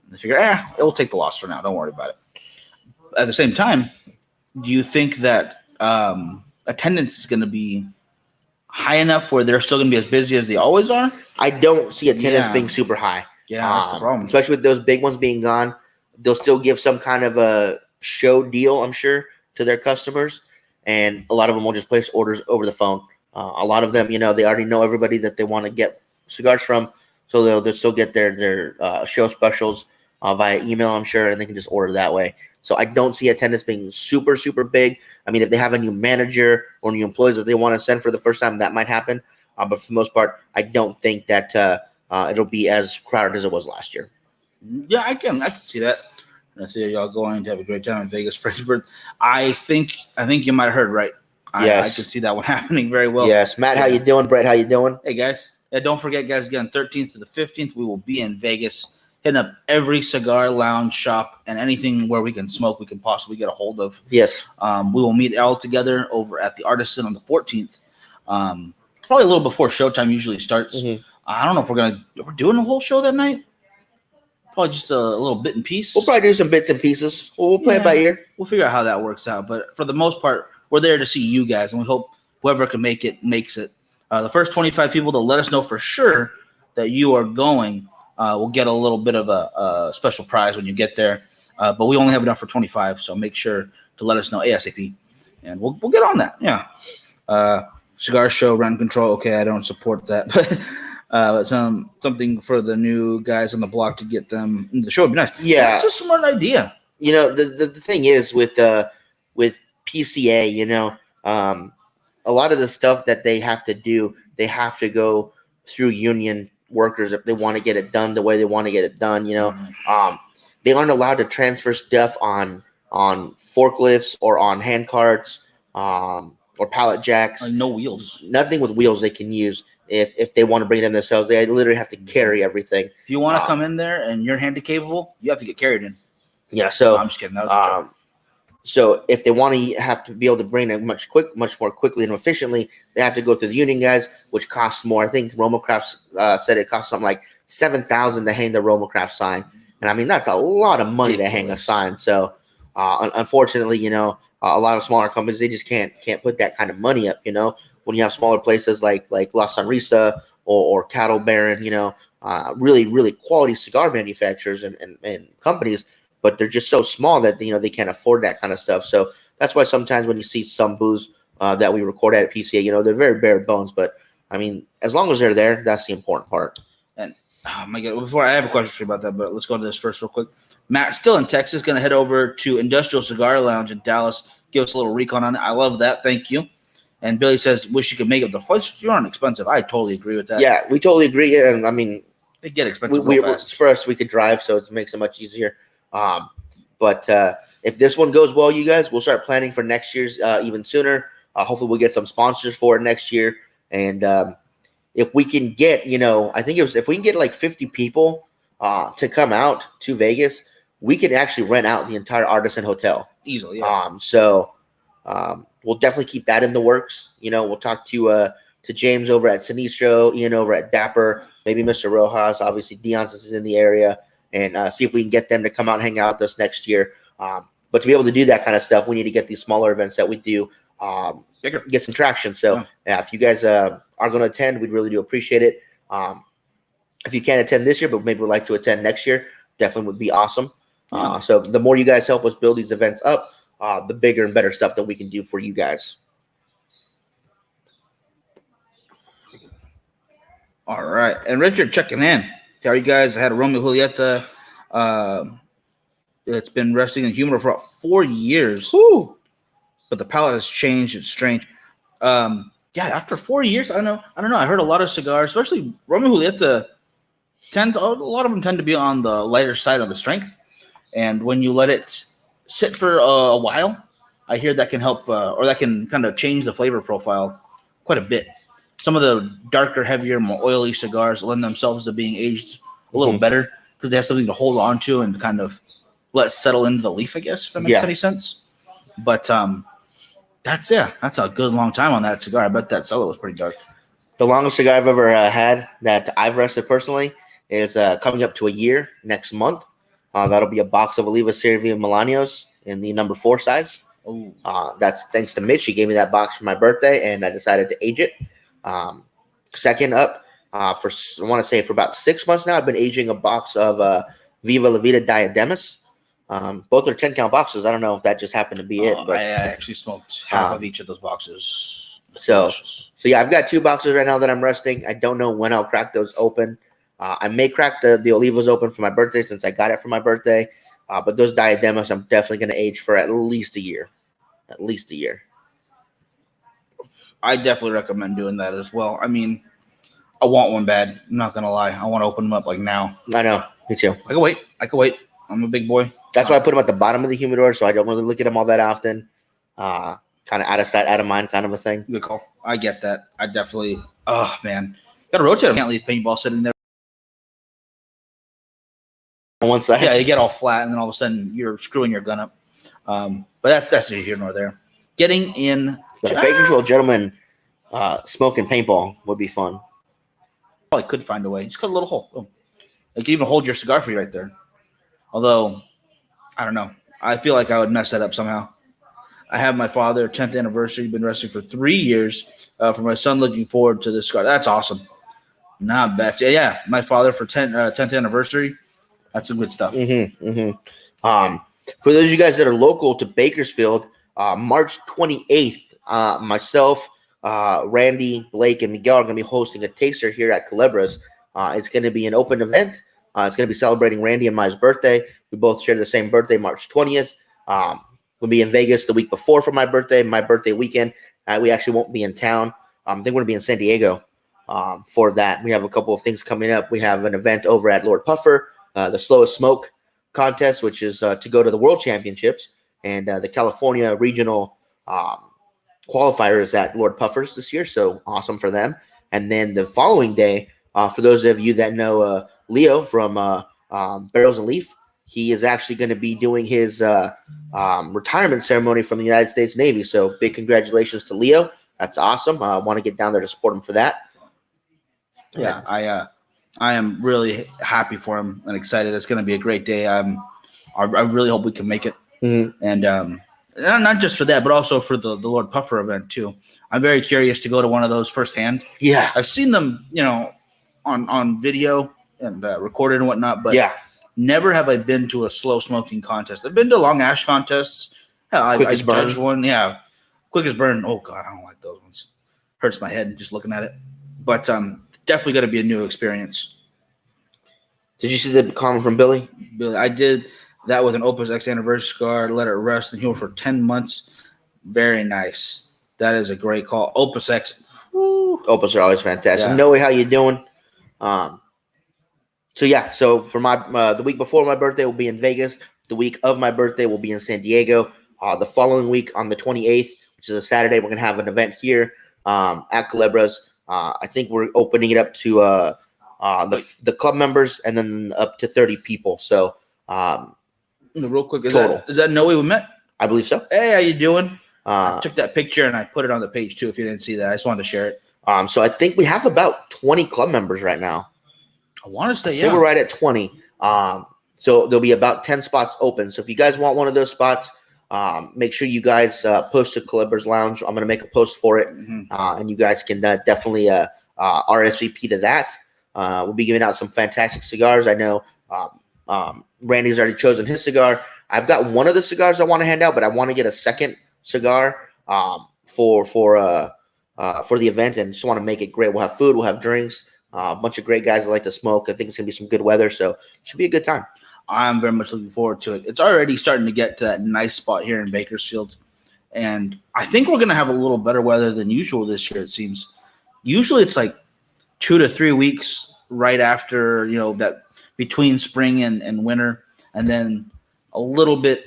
Speaker 1: They figure, it will take the loss for now. Don't worry about it. At the same time, do you think that attendance is going to be high enough where they're still going to be as busy as they always are?
Speaker 2: I don't see attendance being super high.
Speaker 1: Yeah, that's the problem.
Speaker 2: Especially with those big ones being gone. They'll still give some kind of a show deal, I'm sure, to their customers. And a lot of them will just place orders over the phone. A lot of them, they already know everybody that they want to get cigars from. So they'll still get their show specials via email, I'm sure, and they can just order that way. So I don't see attendance being super, super big. I mean, if they have a new manager or new employees that they want to send for the first time, that might happen. But for the most part, I don't think that it'll be as crowded as it was last year.
Speaker 1: Yeah, I can see that. I see y'all going to have a great time in Vegas for his birthday. I think you might have heard right.
Speaker 2: Yes.
Speaker 1: I could see that one happening very well.
Speaker 2: Yes. Matt, how you doing? Brett, how you doing?
Speaker 1: Hey, guys. Yeah, don't forget, guys, again, 13th to the 15th, we will be in Vegas, hitting up every cigar lounge, shop, and anything where we can smoke we can possibly get a hold of.
Speaker 2: Yes.
Speaker 1: We will meet all together over at the Artisan on the 14th. Probably a little before showtime usually starts.
Speaker 2: Mm-hmm.
Speaker 1: I don't know if we're doing a whole show that night. Probably just a little bit and piece.
Speaker 2: We'll probably do some bits and pieces. We'll play it by ear.
Speaker 1: We'll figure out how that works out. But for the most part, we're there to see you guys, and we hope whoever can make it makes it. The first 25 people to let us know for sure that you are going will get a little bit of a special prize when you get there. But we only have enough for 25, so make sure to let us know ASAP, and we'll get on that. Yeah. Cigar show, rent control. Okay, I don't support that, Something for the new guys on the block to get them into the show would be nice.
Speaker 2: Yeah.
Speaker 1: That's a smart idea.
Speaker 2: You know, the thing is with PCA, you know, a lot of the stuff that they have to do, they have to go through union workers if they want to get it done the way they want to get it done. You know, they aren't allowed to transfer stuff on forklifts or on hand carts or pallet jacks.
Speaker 1: Like no wheels.
Speaker 2: Nothing with wheels they can use if they want to bring it in themselves. They literally have to carry everything.
Speaker 1: If you want to come in there and you're handy capable, you have to get carried in.
Speaker 2: Yeah, so
Speaker 1: no, I'm just kidding. That was a joke.
Speaker 2: So if they want to have to be able to bring it much more quickly and efficiently, they have to go through the union guys, which costs more. I think Romacraft said it costs something like $7,000 to hang the Romacraft sign, and I mean that's a lot of money to hang a sign. So unfortunately, you know, a lot of smaller companies they just can't put that kind of money up. You know, when you have smaller places like La Sonrisa or Cattle Baron, you know, really quality cigar manufacturers and companies. But they're just so small that you know they can't afford that kind of stuff. So that's why sometimes when you see some booths that we record at PCA, you know they're very bare bones. But I mean, as long as they're there, that's the important part.
Speaker 1: And oh my God, before I have a question for you about that, but let's go to this first real quick. Matt, still in Texas, going to head over to Industrial Cigar Lounge in Dallas. Give us a little recon on it. I love that. Thank you. And Billy says, wish you could make up the flights. You aren't expensive. I totally agree with that.
Speaker 2: Yeah, we totally agree. And I mean,
Speaker 1: they get expensive real fast.
Speaker 2: For us, we could drive, so it makes it much easier. But if this one goes well, you guys, we'll start planning for next year's even sooner. Hopefully, we'll get some sponsors for it next year. And if we can get, you know, I think if we can get like 50 people to come out to Vegas, we can actually rent out the entire Artisan Hotel
Speaker 1: easily. Yeah.
Speaker 2: So we'll definitely keep that in the works. You know, we'll talk to James over at Sinistro, Ian over at Dapper, maybe Mr. Rojas. Obviously, Dion's is in the area. And see if we can get them to come out and hang out with us next year. But to be able to do that kind of stuff, we need to get these smaller events that we do bigger, get some traction. So yeah, if you guys are going to attend, we'd really do appreciate it. If you can't attend this year, but maybe would like to attend next year, definitely would be awesome. So the more you guys help us build these events up, the bigger and better stuff that we can do for you guys.
Speaker 1: All right. And Richard checking in. How are you guys? I had a Romeo Julieta. It's been resting in humidor for about 4 years.
Speaker 2: Woo.
Speaker 1: But the palate has changed. It's strange. Yeah, after 4 years, I don't know. I heard a lot of cigars, especially Romeo Julieta, a lot of them tend to be on the lighter side of the strength. And when you let it sit for a while, I hear that can help or that can kind of change the flavor profile quite a bit. Some of the darker, heavier, more oily cigars lend themselves to being aged a little better because they have something to hold on to and kind of let settle into the leaf, I guess, if that makes any sense. But that's a good long time on that cigar. I bet that cellar was pretty dark.
Speaker 2: The longest cigar I've ever had that I've rested personally is coming up to a year next month. That'll be a box of Oliva Cervia Milanios in the number 4 size. That's thanks to Mitch. He gave me that box for my birthday, and I decided to age it. Second up, I want to say for about 6 months now, I've been aging a box of Viva La Vida Diademas. Both are 10-count boxes. I don't know if that just happened to be it. But
Speaker 1: I actually smoked half of each of those boxes.
Speaker 2: So yeah, I've got 2 boxes right now that I'm resting. I don't know when I'll crack those open. I may crack the Olivas open for my birthday since I got it for my birthday. But those Diademas, I'm definitely going to age for at least a year. At least a year.
Speaker 1: I definitely recommend doing that as well. I mean, I want one bad. I'm not going to lie. I want to open them up like now.
Speaker 2: I know. Me too.
Speaker 1: I can wait. I'm a big boy.
Speaker 2: That's why I put them at the bottom of the humidor, so I don't really look at them all that often. Kind of out of sight, out of mind kind of a thing.
Speaker 1: Good call. I get that. I definitely – oh, man. Got to rotate them. Can't leave paintball sitting there.
Speaker 2: On one side?
Speaker 1: Yeah, you get all flat, and then all of a sudden you're screwing your gun up. But that's neither here nor there. Getting in –
Speaker 2: the Bakersfield gentleman smoking paintball would be fun.
Speaker 1: Probably could find a way. Just cut a little hole. Boom. It can even hold your cigar for you right there. Although, I don't know. I feel like I would mess that up somehow. I have my father, 10th anniversary, been resting for 3 years. For my son, looking forward to this cigar. That's awesome. Not bad. Yeah, my father for 10th anniversary. That's some good stuff.
Speaker 2: For those of you guys that are local to Bakersfield, March 28th, myself, Randy, Blake, and Miguel are going to be hosting a taster here at Culebras. It's going to be an open event. It's going to be celebrating Randy and Maya's birthday. We both share the same birthday, March 20th. We'll be in Vegas the week before for my birthday weekend. We actually won't be in town. I think we're going to be in San Diego for that. We have a couple of things coming up. We have an event over at Lord Puffer, the Slowest Smoke contest, which is to go to the World Championships, and the California Regional qualifier is at Lord Puffer's this year, so awesome for them. And then the following day, for those of you that know Leo from Barrels and Leaf, he is actually going to be doing his retirement ceremony from the United States Navy. So big congratulations to Leo. That's awesome. I want to get down there to support him for that.
Speaker 1: Yeah, I am really happy for him and excited. It's going to be a great day. I really hope we can make it.
Speaker 2: Mm-hmm.
Speaker 1: And not just for that, but also for the Lord Puffer event too. I'm very curious to go to one of those firsthand.
Speaker 2: Yeah,
Speaker 1: I've seen them, on video and recorded and whatnot, but never have I been to a slow smoking contest. I've been to long ash contests. I judged one. Yeah, quick as burn. Oh God, I don't like those ones. Hurts my head just looking at it. But definitely going to be a new experience.
Speaker 2: Did you see the comment from Billy?
Speaker 1: Billy, I did that with an Opus X anniversary cigar. Let it rest and heal for 10 months. Very nice. That is a great call. Opus X.
Speaker 2: Woo. Opus are always fantastic.
Speaker 1: Yeah.
Speaker 2: Noe, how you doing? So for my the week before my birthday will be in Vegas. The week of my birthday will be in San Diego. The following week on the 28th, which is a Saturday, we're gonna have an event here at Culebras. I think we're opening it up to the club members and then up to 30 people. So
Speaker 1: real quick, is
Speaker 2: total.
Speaker 1: that Noe we met?
Speaker 2: I believe so.
Speaker 1: Hey, how you doing? I took that picture and I put it on the page too. If you didn't see that, I just wanted to share it.
Speaker 2: So I think we have about 20 club members right now.
Speaker 1: I want to say,
Speaker 2: So we're right at 20. So there'll be about 10 spots open. So if you guys want one of those spots, make sure you guys post to Culebras Lounge. I'm going to make a post for it, and you guys can definitely RSVP to that. We'll be giving out some fantastic cigars. I know Randy's already chosen his cigar. I've got one of the cigars I want to hand out, but I want to get a second cigar for the event, and just want to make it great. We'll have food, we'll have drinks, a bunch of great guys that like to smoke. I think it's gonna be some good weather, so it should be a good time.
Speaker 1: I'm very much looking forward to it. It's already starting to get to that nice spot here in Bakersfield, and I think we're gonna have a little better weather than usual this year. It seems. Usually it's like 2 to 3 weeks right after that between spring and winter, and then a little bit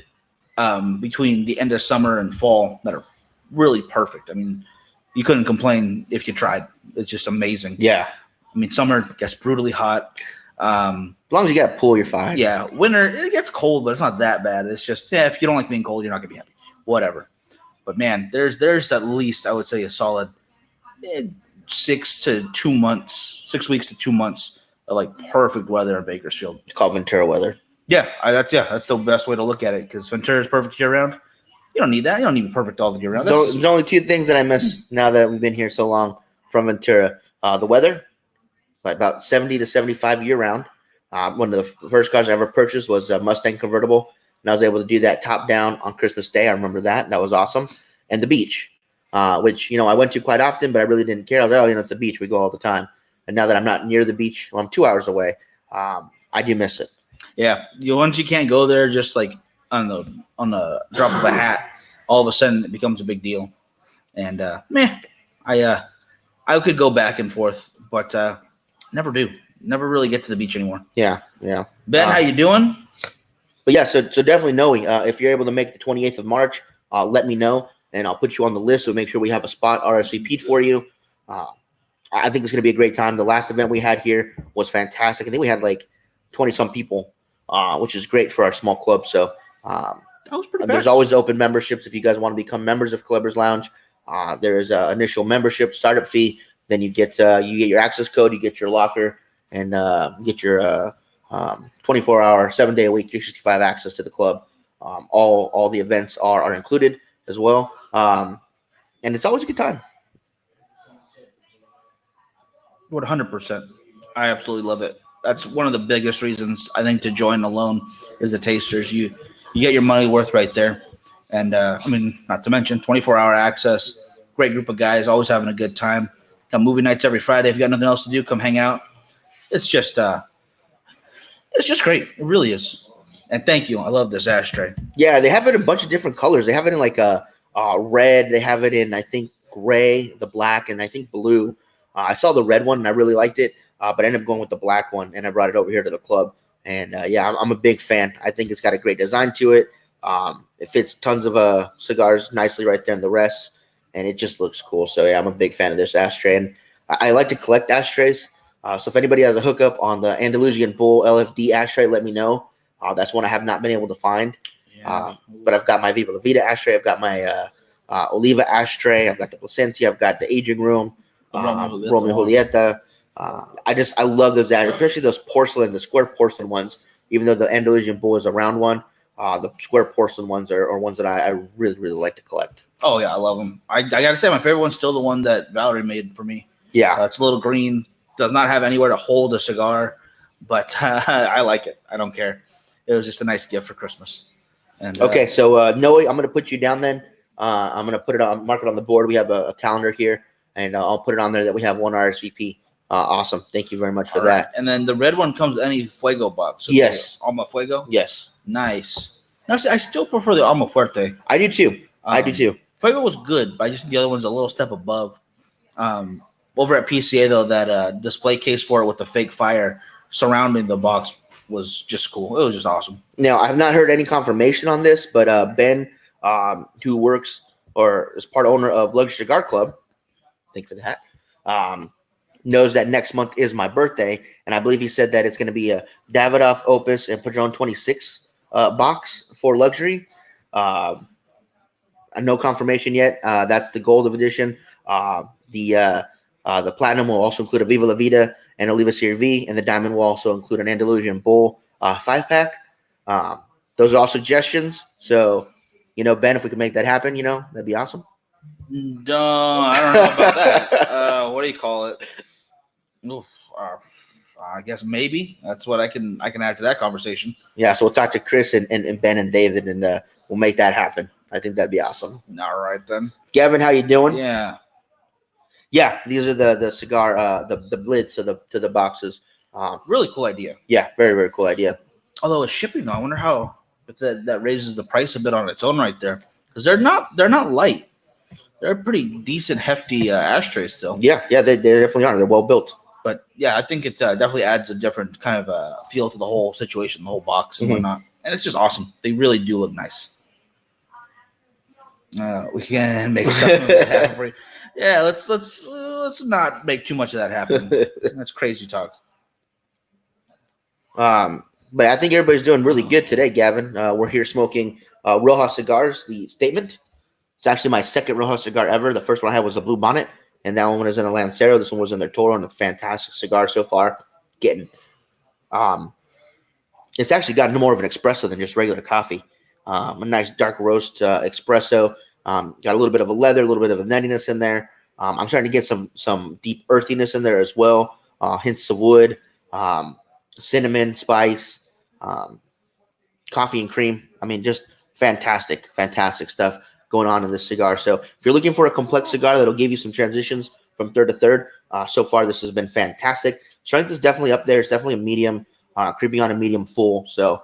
Speaker 1: between the end of summer and fall that are really perfect. I mean, you couldn't complain if you tried. It's just amazing.
Speaker 2: Yeah.
Speaker 1: I mean, summer gets brutally hot.
Speaker 2: As long as you got a pool, you're fine.
Speaker 1: Yeah. Winter, it gets cold, but it's not that bad. It's just, if you don't like being cold, you're not going to be happy. Whatever. But, man, there's at least, I would say, a solid 6 to 2 months, 6 weeks to 2 months of, like, perfect weather in Bakersfield.
Speaker 2: It's called Ventura weather.
Speaker 1: Yeah, that's the best way to look at it, because Ventura is perfect year-round. You don't need that. You don't need to be perfect all the year round.
Speaker 2: There's only 2 things that I miss now that we've been here so long from Ventura. The weather, about 70 to 75 year round. One of the first cars I ever purchased was a Mustang convertible, and I was able to do that top down on Christmas Day. I remember that. That was awesome. And the beach, which, I went to quite often, but I really didn't care. I was like, it's the beach. We go all the time. And now that I'm not near the beach, I'm 2 hours away, I do miss it.
Speaker 1: Yeah. Once you can't go there, just like on the drop of a hat, all of a sudden it becomes a big deal. And I could go back and forth, but never do. Never really get to the beach anymore.
Speaker 2: Yeah.
Speaker 1: Ben, how you doing?
Speaker 2: But yeah, so definitely knowing if you're able to make the 28th of March, let me know, and I'll put you on the list. So make sure we have a spot RSVP'd for you. I think it's going to be a great time. The last event we had here was fantastic. I think we had like 20-some people, which is great for our small club. So
Speaker 1: that was pretty
Speaker 2: there's always open memberships if you guys want to become members of Culebras Lounge. There is an initial membership startup fee. Then you get your access code, you get your locker, and get your 24-hour, 7-day-a-week, 365 access to the club. All the events are included as well, and it's always a good time.
Speaker 1: 100%. I absolutely love it. That's one of the biggest reasons I think to join alone is the tasters. You get your money worth right there, and not to mention 24-hour access, great group of guys, always having a good time. Got movie nights every Friday. If you got nothing else to do, come hang out. It's just great. It really is. And thank you. I love this ashtray.
Speaker 2: Yeah, they have it in a bunch of different colors. They have it in like a red. They have it in, I think, gray, the black, and I think blue. I saw the red one and I really liked it, but I ended up going with the black one, and I brought it over here to the club. And yeah, I'm a big fan. I think it's got a great design to it. It fits tons of cigars nicely right there in the rest, and it just looks cool. So yeah, I'm a big fan of this ashtray, and I like to collect ashtrays. So if anybody has a hookup on the Andalusian Bull LFD ashtray, let me know. That's one I have not been able to find.
Speaker 1: Yeah.
Speaker 2: But I've got my Viva La Vida ashtray. I've got my Oliva ashtray. I've got the Placencia. I've got the Aging Room, Romeo Julieta. I love those ashtrays, especially those porcelain, the square porcelain ones. Even though the Andalusian Bull is a round one, the square porcelain ones are ones that I really, really like to collect.
Speaker 1: Oh, yeah, I love them. I got to say, my favorite one's still the one that Valerie made for me.
Speaker 2: Yeah.
Speaker 1: It's a little green, does not have anywhere to hold a cigar, but I like it. I don't care. It was just a nice gift for Christmas. And,
Speaker 2: okay, so Noe, I'm going to put you down then. I'm going to put it on, mark it on the board. We have a calendar here, and I'll put it on there that we have one RSVP. Awesome. Thank you very much for that.
Speaker 1: And then the red one comes with any Fuego box. So
Speaker 2: yes.
Speaker 1: Alma Fuego?
Speaker 2: Yes.
Speaker 1: Nice. I still prefer the Alma Fuerte.
Speaker 2: I do too. I do too.
Speaker 1: Fuego was good, but I just think the other one's a little step above. Over at PCA, though, that display case for it with the fake fire surrounding the box was just cool. It was just awesome.
Speaker 2: Now, I have not heard any confirmation on this, but Ben, who works or is part owner of Luxury Cigar Club, thank you for that, knows that next month is my birthday, and I believe he said that it's going to be a Davidoff Opus and Padron 26 box for luxury. No confirmation yet. That's the gold edition. The platinum will also include a Viva La Vida and Oliva Serie V, and the diamond will also include an Andalusian Bull 5-pack. Those are all suggestions. So, Ben, if we can make that happen, that'd be awesome.
Speaker 1: No, I don't know about that. What do you call it? Oof, I guess maybe that's what I can add to that conversation.
Speaker 2: Yeah, so we'll talk to Chris and Ben and David, and we'll make that happen. I think that'd be awesome.
Speaker 1: All right then,
Speaker 2: Gavin, how you doing?
Speaker 1: Yeah,
Speaker 2: these are the cigar the lids to the boxes.
Speaker 1: Really cool idea.
Speaker 2: Yeah, very, very cool idea.
Speaker 1: Although it's shipping, though, I wonder how if that raises the price a bit on its own right there, because they're not light. They're pretty decent, hefty ashtrays still.
Speaker 2: Yeah, they definitely are. They're well built.
Speaker 1: But yeah, I think it definitely adds a different kind of feel to the whole situation, the whole box and whatnot. And it's just awesome. They really do look nice. We can make something of that happen for you. Yeah, let's not make too much of that happen. That's crazy talk.
Speaker 2: But I think everybody's doing really good today, Gavin. We're here smoking Rojas Cigars, the Statement. It's actually my second Rojas cigar ever. The first one I had was a Blue Bonnet, and that one was in a Lancero. This one was in their Toro, and a fantastic cigar so far. It's actually gotten more of an espresso than just regular coffee. A nice dark roast espresso. Got a little bit of a leather, a little bit of a nuttiness in there. I'm starting to get some deep earthiness in there as well. Hints of wood, cinnamon, spice, coffee and cream. I mean, just fantastic stuff going on in this cigar. So if you're looking for a complex cigar that'll give you some transitions from third to third, so far this has been fantastic. Strength is definitely up there. It's definitely a medium, creeping on a medium full. So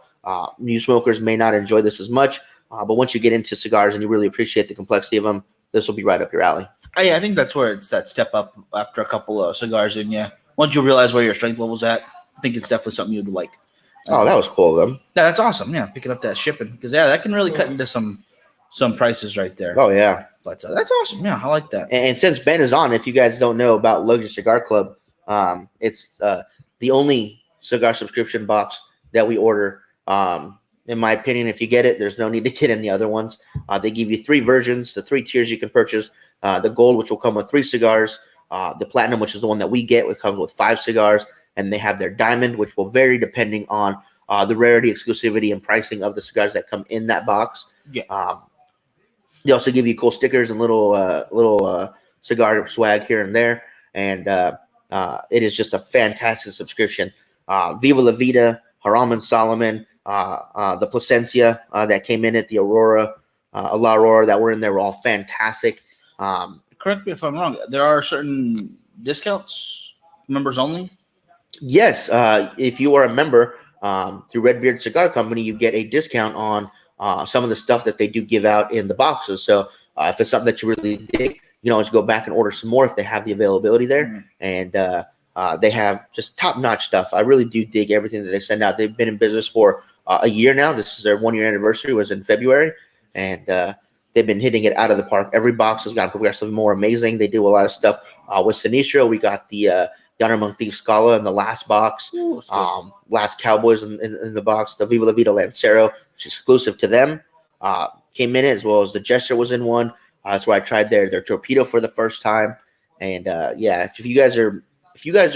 Speaker 2: new smokers may not enjoy this as much, but once you get into cigars and you really appreciate the complexity of them, this will be right up your alley.
Speaker 1: I think that's where it's that step up after a couple of cigars in you. Once you realize where your strength level's at, I think it's definitely something you'd like.
Speaker 2: Oh, that was cool of them.
Speaker 1: Yeah, that's awesome. Yeah, picking up that shipping, because that can really cut into some prices right there.
Speaker 2: Oh yeah,
Speaker 1: but that's awesome. Yeah, I like that.
Speaker 2: And since Ben is on, if you guys don't know about Luxury Cigar Club, it's the only cigar subscription box that we order. In my opinion, if you get it, there's no need to get any other ones. They give you 3 versions, the 3 tiers you can purchase. The gold, which will come with 3 cigars. The platinum, which is the one that we get, which comes with 5 cigars. And they have their diamond, which will vary depending on the rarity, exclusivity, and pricing of the cigars that come in that box.
Speaker 1: Yeah.
Speaker 2: They also give you cool stickers and little cigar swag here and there. And it is just a fantastic subscription. Viva La Vida, Haram and Solomon, the Placencia that came in at the Aurora, La Aurora that were in there were all fantastic.
Speaker 1: correct me if I'm wrong. There are certain discounts, members only.
Speaker 2: Yes, if you are a member through Redbeard Cigar Company, you get a discount on some of the stuff that they do give out in the boxes. So if it's something that you really dig, you can always go back and order some more if they have the availability there.
Speaker 1: Mm.
Speaker 2: And they have just top-notch stuff. I really do dig everything that they send out. They've been in business for a year now. This is their 1-year anniversary. Was in February, and they've been hitting it out of the park. Every box has gotten progressively more amazing. They do a lot of stuff with Sinistro. We got the Honor Among Thieves Scala in the last box.
Speaker 1: Ooh,
Speaker 2: Last Cowboys in the box. The Viva La Vida Lancero, which is exclusive to them, came in it, as well as the Gesture was in one. That's where I tried their torpedo for the first time. And yeah, if you guys are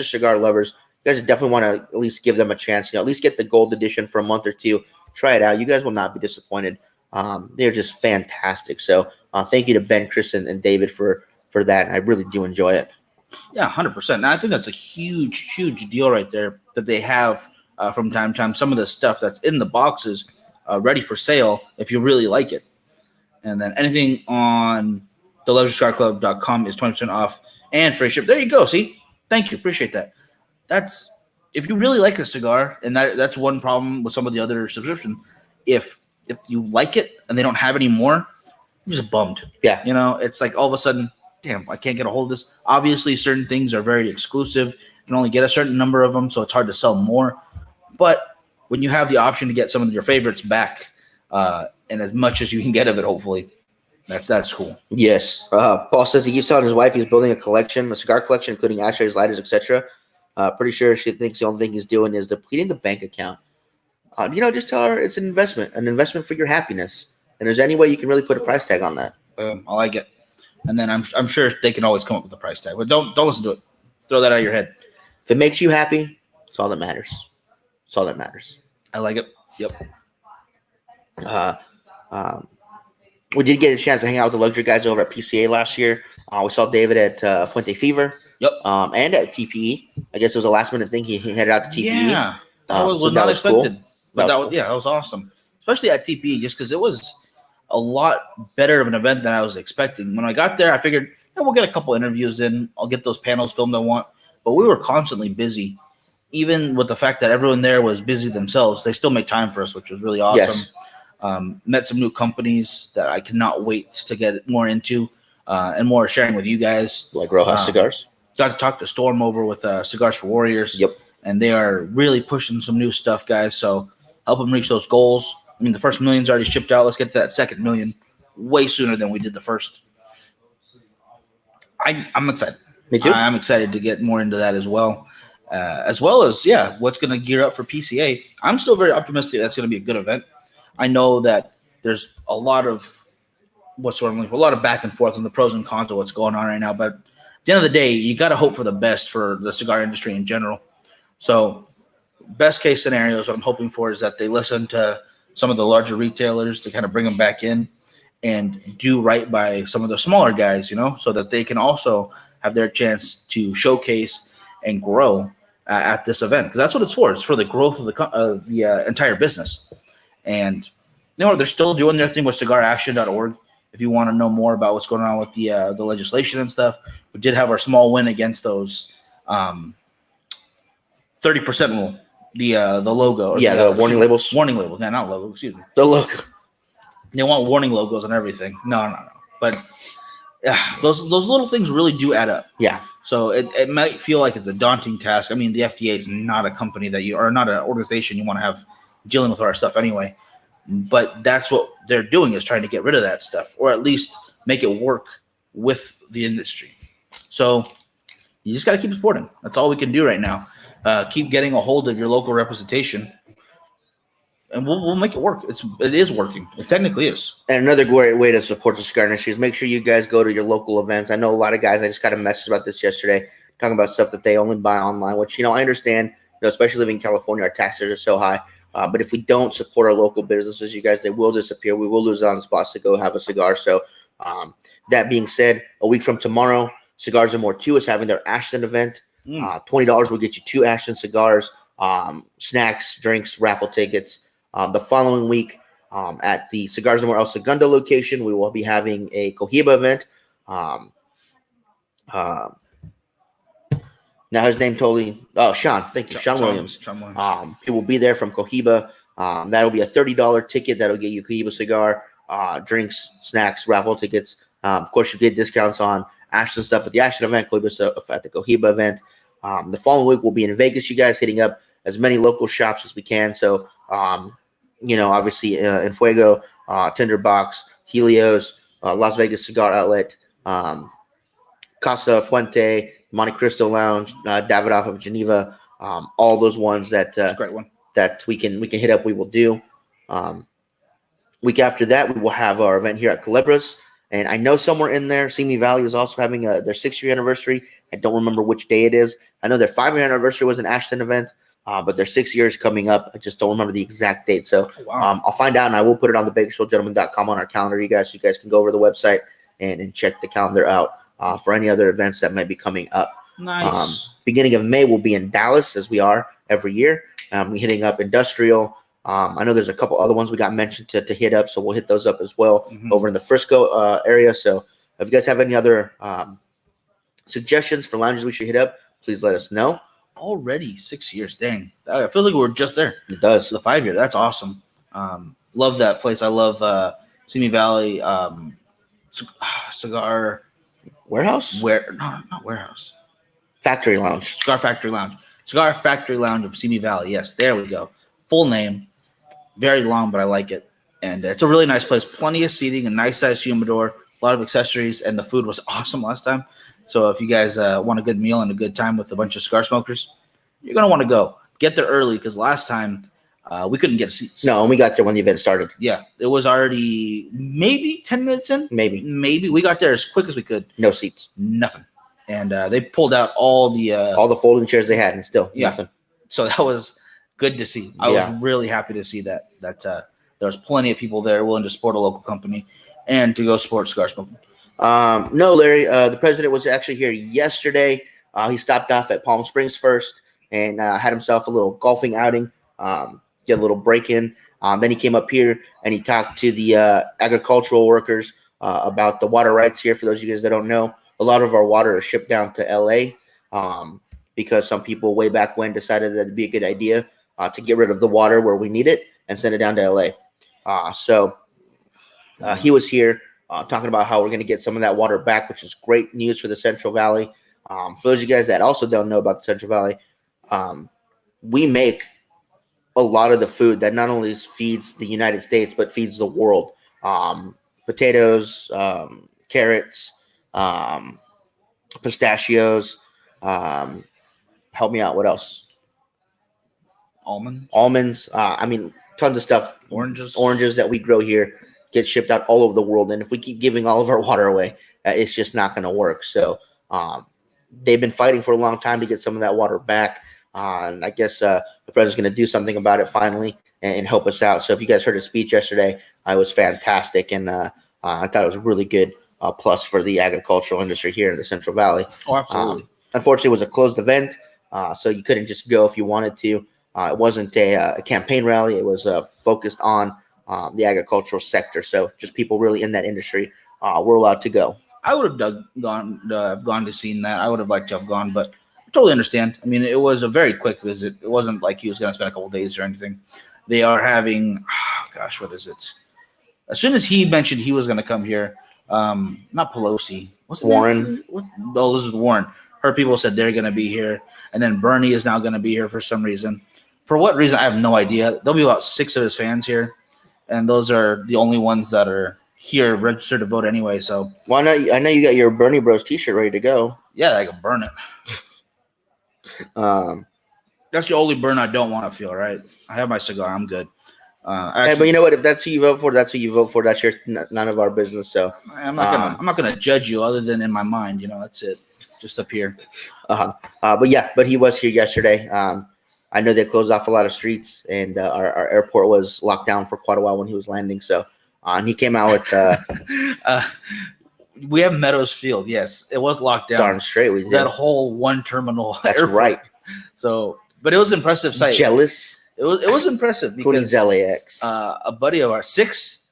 Speaker 2: cigar lovers, you guys definitely want to at least give them a chance. At least get the gold edition for a month or two. Try it out. You guys will not be disappointed. They're just fantastic. So thank you to Ben, Chris, and David for that. And I really do enjoy it.
Speaker 1: Yeah, 100%. And I think that's a huge, huge deal right there that they have from time to time. Some of the stuff that's in the boxes ready for sale if you really like it. And then anything on theleisureCigarClub.com is 20% off and free ship. There you go. See? Thank you. Appreciate that. That's if you really like a cigar, and that's one problem with some of the other subscriptions. If you like it and they don't have any more, I'm just bummed.
Speaker 2: Yeah.
Speaker 1: It's like all of a sudden, damn, I can't get a hold of this. Obviously, certain things are very exclusive. You can only get a certain number of them, so it's hard to sell more. But when you have the option to get some of your favorites back, and as much as you can get of it, hopefully, that's cool.
Speaker 2: Yes. Paul says he keeps telling his wife he's building a cigar collection, including ashtrays, lighters, etc. Pretty sure she thinks the only thing he's doing is depleting the bank account. Just tell her it's an investment for your happiness. And there's any way you can really put a price tag on that.
Speaker 1: I like it. And then I'm sure they can always come up with a price tag, but don't listen to it. Throw that out of your head.
Speaker 2: If it makes you happy, it's all that matters. It's all that matters.
Speaker 1: I like it. Yep.
Speaker 2: We did get a chance to hang out with the luxury guys over at PCA last year. We saw David at Fuente Fever.
Speaker 1: Yep.
Speaker 2: And at TPE. I guess it was a last minute thing. He headed out to TPE.
Speaker 1: Yeah. That was
Speaker 2: so
Speaker 1: not expected.
Speaker 2: Cool.
Speaker 1: But that was awesome. Especially at TPE, just because it was a lot better of an event than I was expecting. When I got there, I figured we'll get a couple interviews in. I'll get those panels filmed I want. But we were constantly busy. Even with the fact that everyone there was busy themselves, they still made time for us, which was really awesome. Yes. Met some new companies that I cannot wait to get more into and more sharing with you guys.
Speaker 2: Like Rojas Cigars.
Speaker 1: Got to talk to Storm over with Cigars for Warriors.
Speaker 2: Yep.
Speaker 1: And they are really pushing some new stuff, guys. So help them reach those goals. I mean, the first million's already shipped out. Let's get to that second million way sooner than we did the first. I'm excited.
Speaker 2: Me too.
Speaker 1: I'm excited to get more into that as well as, what's going to gear up for PCA. I'm still very optimistic that's going to be a good event. I know that there's a lot of back and forth on the pros and cons of what's going on right now. But at the end of the day, you got to hope for the best for the cigar industry in general. So best case scenarios, what I'm hoping for is that they listen to some of the larger retailers to kind of bring them back in and do right by some of the smaller guys, so that they can also have their chance to showcase and grow at this event. Because that's what it's for. It's for the growth of the entire business. And they're still doing their thing with cigaraction.org. If you want to know more about what's going on with the legislation and stuff, we did have our small win against those 30% rule. The logo.
Speaker 2: The warning labels.
Speaker 1: Warning labels. No, not logo. Excuse me.
Speaker 2: The logo.
Speaker 1: They want warning logos and everything. No. But those little things really do add up.
Speaker 2: Yeah.
Speaker 1: So it might feel like it's a daunting task. I mean, the FDA is not a company that not an organization you want to have dealing with our stuff anyway. But that's what they're doing, is trying to get rid of that stuff, or at least make it work with the industry. So you just got to keep supporting. That's all we can do right now. Keep getting a hold of your local representation, and we'll make it work. It is working. It technically is. And
Speaker 2: another great way to support the cigar industry is make sure you guys go to your local events. I know a lot of guys. I just got a message about this yesterday, talking about stuff that they only buy online. Which I understand. Especially living in California, our taxes are so high. But if we don't support our local businesses, you guys, they will disappear. We will lose out on spots to go have a cigar. So that being said, a week from tomorrow, Cigars and More 2 is having their Ashton event. $20 will get you 2 Ashton cigars, snacks, drinks, raffle tickets. The following week at the Cigars and More El Segundo location, we will be having a Cohiba event. Uh, now his name totally. Oh, Sean. Thank you, Sean Williams.
Speaker 1: Sean Williams.
Speaker 2: He will be there from Cohiba. That'll be a $30 ticket. That'll get you Cohiba cigar, drinks, snacks, raffle tickets. Of course, you get discounts on Ashton stuff at the Ashton event, Cohiba stuff at the Cohiba event. The following week we'll be in Vegas. You guys hitting up as many local shops as we can. So, obviously in Fuego, Tinderbox, Helios, Las Vegas Cigar Outlet, Casa Fuente, Monte Cristo Lounge, Davidoff of Geneva, all those ones that
Speaker 1: That's a great one.
Speaker 2: that we can hit up. We will do. Week after that, we will have our event here at Calibras, and I know somewhere in there, Simi Valley is also having their 6-year anniversary. I don't remember which day it is. I know their 5-year anniversary was an Ashton event, but their 6 years coming up. I just don't remember the exact date. So I'll find out, and I will put it on the BakersfieldGentleman.com on our calendar, you guys. So you guys can go over the website and check the calendar out for any other events that might be coming up.
Speaker 1: Nice.
Speaker 2: Beginning of May, we'll be in Dallas, as we are every year. We're hitting up Industrial. I know there's a couple other ones we got mentioned to hit up, so we'll hit those up as well over in the Frisco area. So if you guys have any other suggestions for lounges we should hit up, please let us know.
Speaker 1: Already 6 years, dang! I feel like we're just there.
Speaker 2: It does.
Speaker 1: The 5 year, that's awesome. Love that place. I love Simi Valley Cigar
Speaker 2: Warehouse?
Speaker 1: Not warehouse.
Speaker 2: Factory Lounge.
Speaker 1: Cigar Factory Lounge. Cigar Factory Lounge of Simi Valley. Yes, there we go. Full name. Very long, but I like it. And it's a really nice place. Plenty of seating, a nice size humidor, a lot of accessories, and the food was awesome last time. So if you guys want a good meal and a good time with a bunch of cigar smokers, you're going to want to go. Get there early because last time we couldn't get seats.
Speaker 2: No, and we got there when the event started.
Speaker 1: Yeah, it was already maybe 10 minutes in. Maybe. We got there as quick as we could.
Speaker 2: No seats.
Speaker 1: Nothing. And they pulled out all the
Speaker 2: folding chairs they had, and still nothing.
Speaker 1: So that was good to see. I was really happy to see that there was plenty of people there willing to support a local company and to go support cigar smoking.
Speaker 2: No, Larry, the president was actually here yesterday. He stopped off at Palm Springs first and had himself a little golfing outing, get a little break in. Then he came up here and he talked to the agricultural workers about the water rights here. For those of you guys that don't know, a lot of our water is shipped down to LA because some people way back when decided that it'd be a good idea to get rid of the water where we need it and send it down to LA. So he was here talking about how we're going to get some of that water back, which is great news for the Central Valley. For those of you guys that also don't know about the Central Valley, we make a lot of the food that not only feeds the United States, but feeds the world. Potatoes, carrots, pistachios. Help me out. What else? Almonds. I mean, tons of stuff. Oranges that we grow here get shipped out all over the world. And if we keep giving all of our water away, it's just not going to work. So they've been fighting for a long time to get some of that water back. And I guess the president's going to do something about it finally and help us out. So if you guys heard his speech yesterday, it was fantastic. And I thought it was a really good plus for the agricultural industry here in the Central Valley.
Speaker 1: Oh, absolutely.
Speaker 2: Unfortunately, it was a closed event, so you couldn't just go if you wanted to. It wasn't a campaign rally. It was focused on the agricultural sector. So just people really in that industry were allowed to go.
Speaker 1: I would have gone to see that. I would have liked to have gone, but I totally understand. I mean, it was a very quick visit. It wasn't like he was going to spend a couple of days or anything. They are having, what is it? As soon as he mentioned he was going to come here, not Pelosi. What's
Speaker 2: Warren?
Speaker 1: Elizabeth Warren. Her people said they're going to be here. And then Bernie is now going to be here for some reason. For what reason, I have no idea. There'll be about 6 of his fans here. And those are the only ones that are here registered to vote anyway. So
Speaker 2: why not? I know you got your Bernie Bros t-shirt ready to go.
Speaker 1: Yeah, I can burn it. That's the only burn I don't want to feel, right? I have my cigar. I'm good.
Speaker 2: Hey, but you know what? If that's who you vote for, that's who you vote for. That's none of our business. So
Speaker 1: I'm not gonna judge you other than in my mind. That's it. Just up here.
Speaker 2: But he was here yesterday. I know they closed off a lot of streets, and our airport was locked down for quite a while when he was landing. So and he came out with.
Speaker 1: We have Meadows Field. Yes, it was locked down.
Speaker 2: Darn straight we did.
Speaker 1: That whole one terminal.
Speaker 2: That's
Speaker 1: airport.
Speaker 2: right.
Speaker 1: So, but it was an impressive sight.
Speaker 2: Jealous.
Speaker 1: It was impressive because
Speaker 2: LAX.
Speaker 1: A buddy of ours, six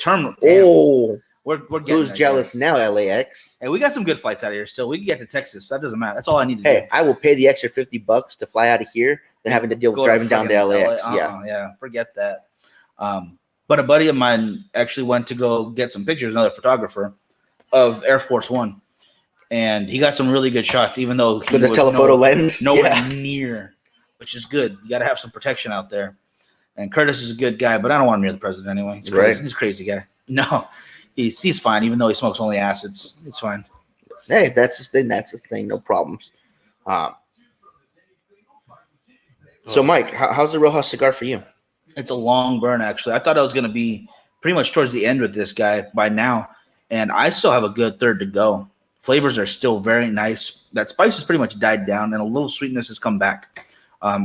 Speaker 1: terminal.
Speaker 2: Oh,
Speaker 1: We're getting
Speaker 2: Who's
Speaker 1: there,
Speaker 2: jealous
Speaker 1: guys.
Speaker 2: now, LAX?
Speaker 1: Hey, we got some good flights out of here still. We can get to Texas. That doesn't matter. That's all I need to do.
Speaker 2: Hey, I will pay the extra $50 to fly out of here than having to deal with
Speaker 1: Go
Speaker 2: driving down to
Speaker 1: friggin'
Speaker 2: LAX.
Speaker 1: LA. Yeah, forget that. But a buddy of mine actually went to go get some pictures, another photographer, of Air Force One. And he got some really good shots, even though he
Speaker 2: With his
Speaker 1: was
Speaker 2: telephoto lens?
Speaker 1: nowhere
Speaker 2: Yeah.
Speaker 1: near, which is good. You got to have some protection out there. And Curtis is a good guy, but I don't want him near the president anyway. He's crazy.
Speaker 2: Right.
Speaker 1: He's a crazy guy. No, he's fine, even though he smokes only acids. It's fine.
Speaker 2: Hey, that's his thing. That's his thing. No problems. So, Mike, how's the Rojas cigar for you?
Speaker 1: It's a long burn, actually. I thought I was going to be pretty much towards the end with this guy by now, and I still have a good third to go. Flavors are still very nice. That spice has pretty much died down, and a little sweetness has come back.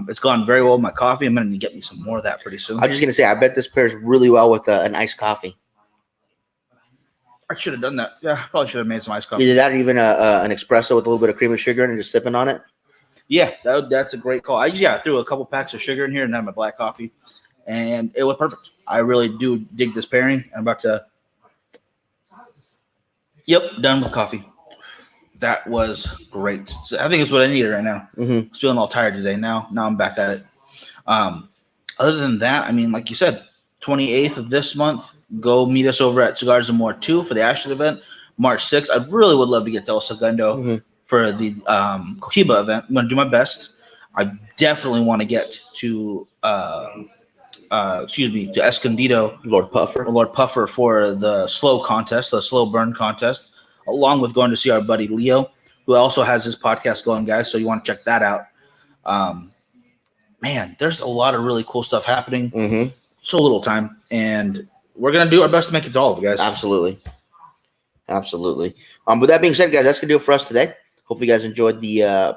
Speaker 1: It's gone very well with my coffee. I'm going to get me some more of that pretty soon.
Speaker 2: I'm just going to say, I bet this pairs really well with an iced coffee.
Speaker 1: I should have done that. Yeah, probably should have made some iced coffee.
Speaker 2: Either that or even an espresso with a little bit of cream and sugar and just sipping on it.
Speaker 1: Yeah, that's a great call. I threw a couple packs of sugar in here and then my black coffee, and it was perfect. I really do dig this pairing. I'm about to. Yep, done with coffee. That was great. So I think it's what I needed right now.
Speaker 2: Mm-hmm.
Speaker 1: I was feeling all tired today. Now I'm back at it. Other than that, I mean, like you said, 28th of this month, go meet us over at Cigars and More 2 for the Ashton event. March 6th, I really would love to get to El Segundo for the Cohiba event. I'm going to do my best. I definitely want to get to to Escondido,
Speaker 2: Lord Puffer
Speaker 1: for the slow contest, the slow burn contest, along with going to see our buddy Leo, who also has his podcast going, guys. So you want to check that out. Man, there's a lot of really cool stuff happening.
Speaker 2: Mm-hmm.
Speaker 1: So little time, and we're going to do our best to make it to all of you guys.
Speaker 2: Absolutely. With that being said, guys, that's going to do it for us today. Hopefully you guys enjoyed the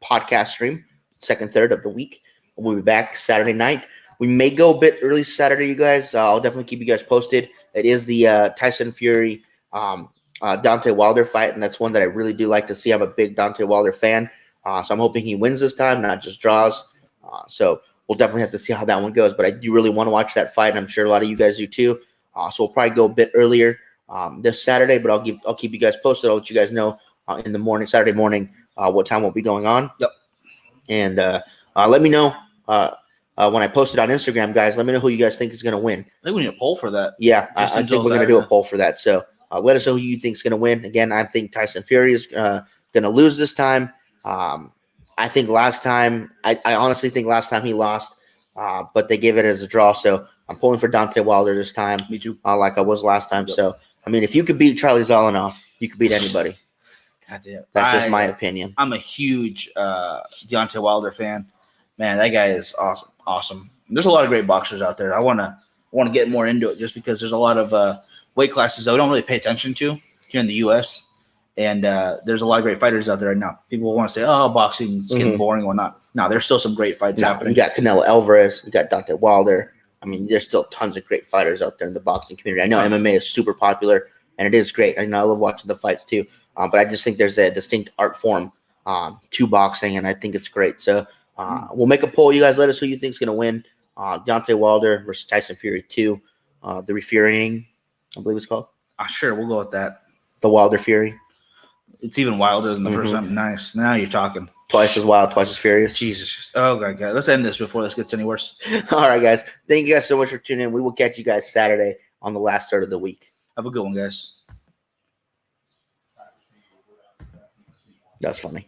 Speaker 2: podcast stream, second, third of the week. We'll be back Saturday night. We may go a bit early Saturday, you guys. I'll definitely keep you guys posted. It is the Tyson Fury Deontay Wilder fight, and that's one that I really do like to see. I'm a big Deontay Wilder fan, so I'm hoping he wins this time, not just draws. So we'll definitely have to see how that one goes. But I do really want to watch that fight, and I'm sure a lot of you guys do too. So we'll probably go a bit earlier this Saturday, but I'll keep you guys posted. I'll let you guys know in the morning, Saturday morning, what time we'll be going on.
Speaker 1: Yep.
Speaker 2: And let me know when I post it on Instagram, guys. Let me know who you guys think is going to win.
Speaker 1: I think we need a poll for that.
Speaker 2: Yeah, I think we're going to do a poll for that. So let us know who you think is going to win. Again, I think Tyson Fury is going to lose this time. I think last time, I honestly think last time he lost, but they gave it as a draw. So I'm pulling for Deontay Wilder this time.
Speaker 1: Me too.
Speaker 2: Like I was last time. Yep. So, I mean, if you could beat Charlie Zolinoff, you could beat anybody.
Speaker 1: Goddamn.
Speaker 2: That's just my opinion.
Speaker 1: I'm a huge Deontay Wilder fan. Man, that guy is awesome. There's a lot of great boxers out there. I want to get more into it just because there's a lot of weight classes that we don't really pay attention to here in the U.S. And there's a lot of great fighters out there right now. People want to say, "Oh, boxing's getting boring or not." No, there's still some great fights happening.
Speaker 2: You got Canelo Alvarez. You got Deontay Wilder. I mean, there's still tons of great fighters out there in the boxing community. I know MMA is super popular, and it is great. I love watching the fights too. But I just think there's a distinct art form to boxing, and I think it's great. So we'll make a poll. You guys let us who you think is going to win. Deontay Wilder versus Tyson Fury 2. The Refurying, I believe it's called.
Speaker 1: Sure, we'll go with that.
Speaker 2: The Wilder Fury.
Speaker 1: It's even wilder than the first time. Nice. Now you're talking.
Speaker 2: Twice as wild, twice as furious.
Speaker 1: Jesus. Oh, God. Let's end this before this gets any worse.
Speaker 2: All right, guys. Thank you guys so much for tuning in. We will catch you guys Saturday on the last third of the week.
Speaker 1: Have a good one, guys.
Speaker 2: That's funny.